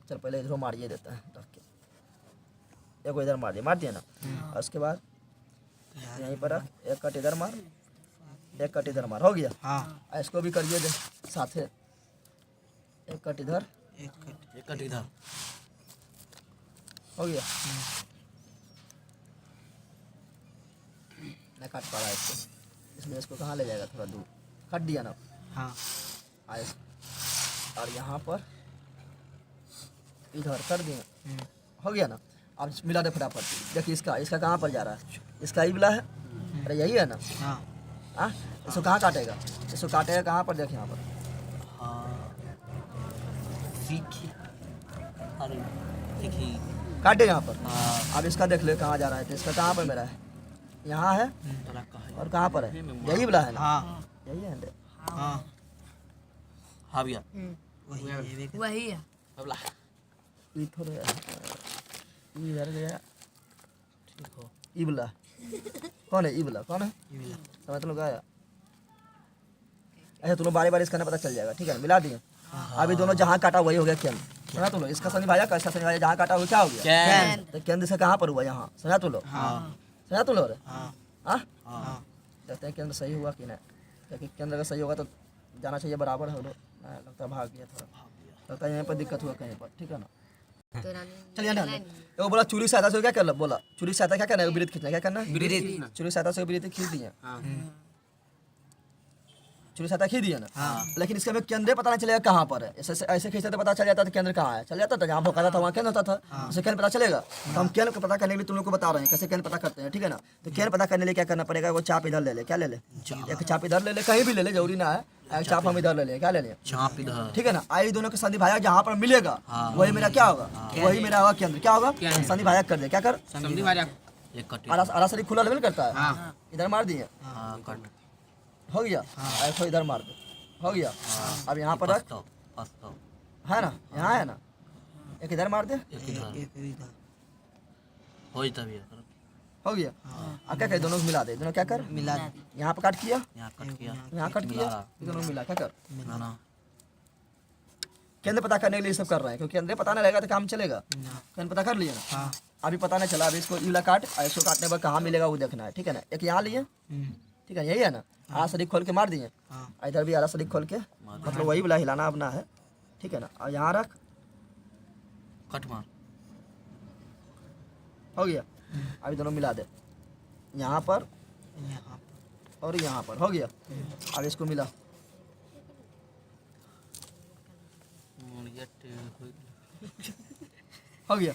चल पहले इधर मारिए देता है, रख के एक इधर मार दिया ना, और उसके बाद यहीं पर रख, एक कट इधर मार, एक कट इधर मार, हो गया। हाँ इसको भी करिए दे साथ, एक कट इधर, एक कट इधर, हो गया। नहीं काट पा रहा है इसको, इसलिए इसको कहाँ ले जाएगा, थोड़ा दूर काट दिया ना। हाँ और यहाँ पर इधर कर दिए, हो गया ना। अब मिला दे फटाफट, देखिए इसका कहाँ पर जा रहा है, इसका इबला है, अरे यही है ना। हाँ इसको कहाँ काटेगा, इसको काटेगा कहाँ पर, देखिए यहाँ पर, अरे देखिए काटे यहाँ पर। अब इसका देख ले कहाँ जा रहा है, तो इसका कहाँ पर मेरा है, यहाँ है, और कहाँ पर है, यही इबला है ना, यही है ना। हाँ भैया वही है, इधर गया, ठीक हो, इबला कौन है, इबला कौन है, समझ तुम लोग आया। ऐसे तुम लोग बारी बारी इसका ना पता चल जाएगा, ठीक है, मिला दिए। अभी दोनों जहाँ काटा वही हो गया केंद्र, समझा तुम लोग। इसका शनि भाया का, इसका शनि भाया, जहाँ काटा हुआ क्या हो गया, तो केंद्र से कहाँ पर हुआ, यहाँ, समझा तुम लोग, समझा तुम लोग। देखते हैं केंद्र सही हुआ कि नहीं, क्योंकि केंद्र अगर सही होगा तो जाना चाहिए बराबर है, लगता है भाग गया थोड़ा, लगता है यहाँ पर दिक्कत हुआ कहीं पर, ठीक है ना। चलिए ना, वो बोला चूड़ी सहायता से क्या कर लो, बोला चूड़ी सहायता क्या करना है, वृत्त खींचना, क्या करना है, चूड़ी सहायता से वृत्त खींच दिए, चूड़ी सहायता खींच दिया ना। लेकिन इसका हमें केंद्र पता नहीं चलेगा कहाँ पर है, ऐसे खींचते तो पता चल जाता था केंद्र कहाँ है, चल जाता था, जहाँ भोकाता था वहाँ केंद्र होता था, उसे केंद्र पता चलेगा। तो हम केंद्र को पता करने के लिए तुम लोग को बता रहे हैं कैसे केंद्र पता करते हैं, ठीक है ना। तो केंद्र पता करने के लिए क्या करना पड़ेगा, वो चाप इधर ले ले, क्या ले ले, एक चाप इधर ले ले, कहीं भी ले ले, जरूरी ना है, एक चाप हम इधर ले लें, क्या ले लें, चाप इधर, ठीक है ना। आई दोनों के संधि भाया जहाँ पर मिलेगा वही मेरा क्या होगा, वही मेरा होगा केंद्र, क्या होगा, संधि भाया कर दे, क्या कर, एक कट आरा शरीर खुला लेवल करता है, इधर मार दिए, कट हो गया, ऐसा इधर मार दो, हो गया। अब यहाँ पर रख, है ना, यहाँ है ना, एक इधर मार दे, एक इधर हो जाता भैया, हो गया। अब क्या कर, दोनों को मिला दे, दोनों क्या कर, मिला, यहाँ पर काट किया, यहाँ कट किया, यहाँ कट किया, दोनों मिला, क्या कर, मिलाना। केंद्र पता करने के लिए सब कर रहे हैं, क्योंकि केंद्र पता नहीं रहेगा तो काम चलेगा। केंद्र पता कर लिया ना, अभी पता नहीं चला, अभी इसको इवला काट, इसको काटने पर कहाँ मिलेगा वो देखना है, ठीक है ना। एक यहाँ लिए, ठीक है, यही है ना, आरा शरीर खोल के मार दिए, इधर भी आरा शरीर खोल के, मतलब वही वाला हिलाना अपना है, ठीक है ना। और यहाँ रख, कट मार, हो गया। अभी दोनों मिला दे, यहाँ पर और यहाँ पर, हो गया। अब इसको मिला, हो गया।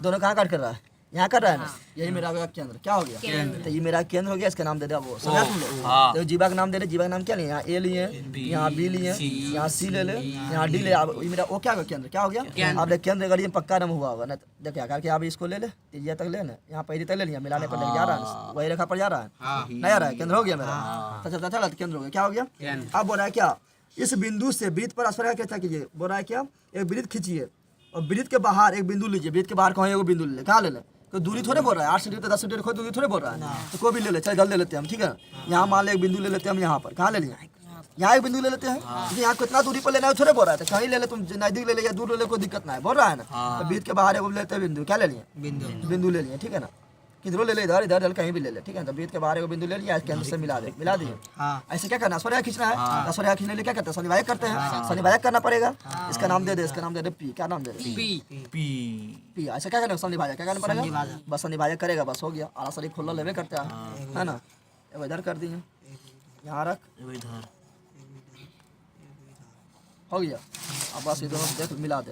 दोनों कहाँ काट कर रहा है, यहाँ कर रहा है ना, यही मेरा होगा केंद्र, क्या हो गया, तो ये मेरा केंद्र हो गया, इसका नाम दे दे, वो समझा तुम लोग। तो जीवा का नाम दे दे, जीवा का नाम क्या लिए, यहाँ ए लिए, यहाँ बी लिए, यहाँ सी ले ले, यहाँ डी ले, अब ये मेरा वो क्या होगा केंद्र, क्या हो गया। अब देख केंद्र अगर ये पक्का नाम हुआ होगा ना, देख क्या करके आप इसको ले ले, ये तक ले ना, यहाँ पैदी तक ले लिया, मिलाने पर जा रहा है, वही रेखा पर जा रहा है, नहीं आ रहा है, केंद्र हो गया मेरा, तो चलता केंद्र हो गया, क्या हो गया। अब बोल रहा है क्या, इस बिंदु से वृत्त पर स्पर्श कैसा कीजिए, बोल रहा है क्या, एक वृत्त खींचिए, और वृत्त के बाहर एक बिंदु लीजिए, वृत्त के बाहर कहीं एगो बिंदु ले ले, कहाँ ले ले, कोई दूरी थोड़े बोल रहा है, 8 सेंटीमीटर 10 सेंटीमीटर कोई दूरी थोड़े बोल रहा है, तो कोई भी ले ले, चाहे गल ले लेते हैं हम, ठीक है। यहाँ मान ले एक बिंदु ले लेते हैं हम यहाँ पर, कहाँ ले लिए, यहाँ एक बिंदु ले लेते हैं, क्योंकि यहाँ कितना दूरी पर लेना है थोड़े बोल रहा है, तो कहीं ले ले, तुम नजदीक ले ले या दूर ले ले, कोई दिक्कत ना है, बोल रहा है ना। तो वृत्त के बाहर एगो लेते हैं बिंदु, क्या ले लिए, बिंदु ले लिए, ठीक है ना। किधरों ले ले, इधर इधर कहीं भी ले ले, ठीक है। तो वृत्त के बाहर एगो बिंदु ले लिया, केंद्र से मिला दिए। ऐसे क्या करना है, स्वरेखा खींचना है, स्वरेखा खींचने लिए क्या करते हैं, शनिवायक करते हैं, शनिवायक करना पड़ेगा। इसका नाम दे दे, इसका नाम दे दे पी, क्या नाम दे दे, पी। ऐसे क्या करना है, शनिवायक क्या करना पड़ेगा, बस शनिवायक करेगा, बस हो गया। आला सरी खोला लेवे करते हैं, है ना। अब इधर कर दिए, यहाँ रख, हो गया। अब बस ये दोनों देख मिला दे,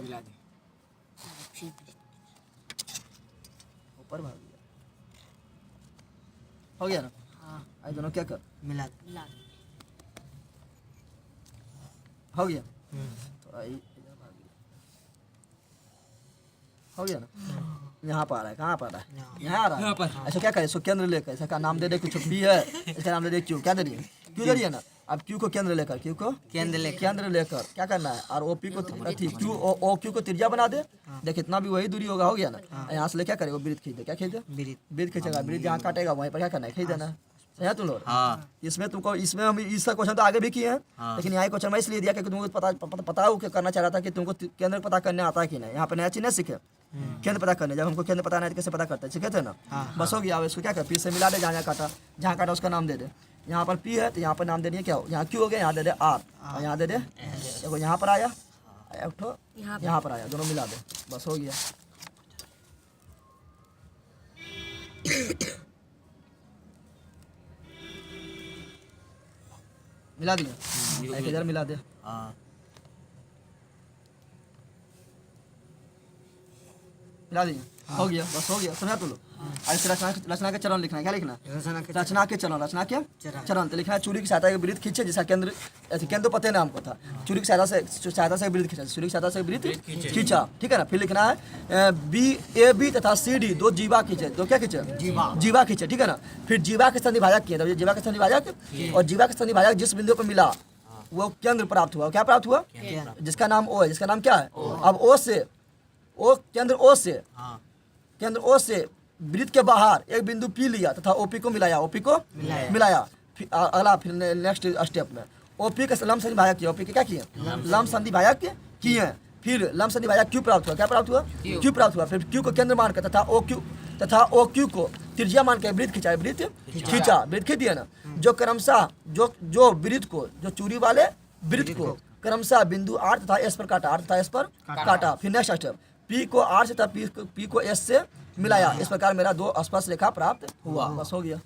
ऊपर भाग गया, हो गया ना। आई दोनों क्या कर, मिला हो गया। तो आई इधर भाग गया, हो गया ना। यहाँ पर आ रहा है, कहाँ पर आ रहा है, यहाँ आ रहा है। ऐसा क्या करे, इसको केंद्र लेकर, इसका नाम दे दे, कुछ पी है, इसका नाम दे दे क्यू, क्या दे दिए, क्यू दे दिए ना। अब क्यू को केंद्र लेकर, क्यू को केंद्र लेकर क्या करना है, और ओपी को क्यू ओ क्यू को त्रिज्या बना दे, देख इतना भी वही दूरी होगा, हो गया ना। यहाँ से ले क्या करेगा, वृत्त खींच दे, क्या खींच दे, वृत्त खींचेगा, वृत्त जहाँ काटेगा वहीं पर क्या करना है, खींच देना है तुम लोग। इसमें तुमको, इसमें हम इसका क्वेश्चन तो आगे भी किए हैं, लेकिन यहाँ क्वेश्चन मैं इसलिए दिया क्योंकि तुमको पता हो क्या करना चाह रहा था कि तुमको केंद्र पता करने आता है कि नहीं। यहाँ पे नया चीज नहीं सीखे, केंद्र पता करने, जब हमको केंद्र पता नहीं कैसे पता करते सीखे थे ना। बस हो गया। अब इसको क्या कर, पी से मिला दे, जहाँ काटा उसका नाम दे दे। यहाँ पर पी है तो यहाँ पर नाम दे दिए क्या हो, यहाँ क्यू हो गया, यहाँ दे दे आर, और यहाँ दे दे देखो, यहाँ पर आया उठो, यहाँ पर आया, दोनों मिला दे, बस हो गया। मिला दिया, एक इधर मिला दे, मिला दिया, हो गया, बस हो गया। सुना तो लो। ऐसे रचना के चरण लिखना है, क्या लिखना है, रचना के चरण तो लिखना है। चूड़ी की सहायता से वृत्त खींचे, जैसा केंद्र पते नाम को था, चूड़ी की सहायता से वृत्त खींचा, चूड़ी की सहायता से वृत्त खींचा, ठीक है ना। फिर लिखना है बी ए बी तथा सी डी दो जीवा खींचे, दो क्या खींचे, जीवा खींचे, ठीक है ना। फिर जीवा के संधि भाजक किया, जीवा के संधि भाजक, और जीवा के संधि भाजक जिस बिंदु पर मिला वो केंद्र प्राप्त हुआ, क्या प्राप्त हुआ, जिसका नाम ओ है, जिसका नाम क्या है। अब ओ से केंद्र ओ से वृत्त के बाहर एक बिंदु पी लिया तथा ओपी को मिलाया। अगला फिर नेक्स्ट स्टेप में ओपी के लंब संधि भाजक किया, ओपी के क्या किए, लंब संधि भाजक किए। फिर लंब संधि भाजक क्यू प्राप्त हुआ, क्या प्राप्त हुआ, क्यू प्राप्त हुआ। फिर क्यू को केंद्र मानकर तथा ओ क्यू को त्रिज्या मान के वृत्त खींचा, वृत्त खींच दिया ना। जो क्रमशः जो वृत्त को, जो चूड़ी वाले वृत्त को क्रमशः बिंदु आर तथा एस पर काटा। फिर नेक्स्ट स्टेप पी को आर से तथा पी को एस से मिलाया। इस प्रकार मेरा 2 स्पर्श रेखा प्राप्त हुआ, बस हो गया।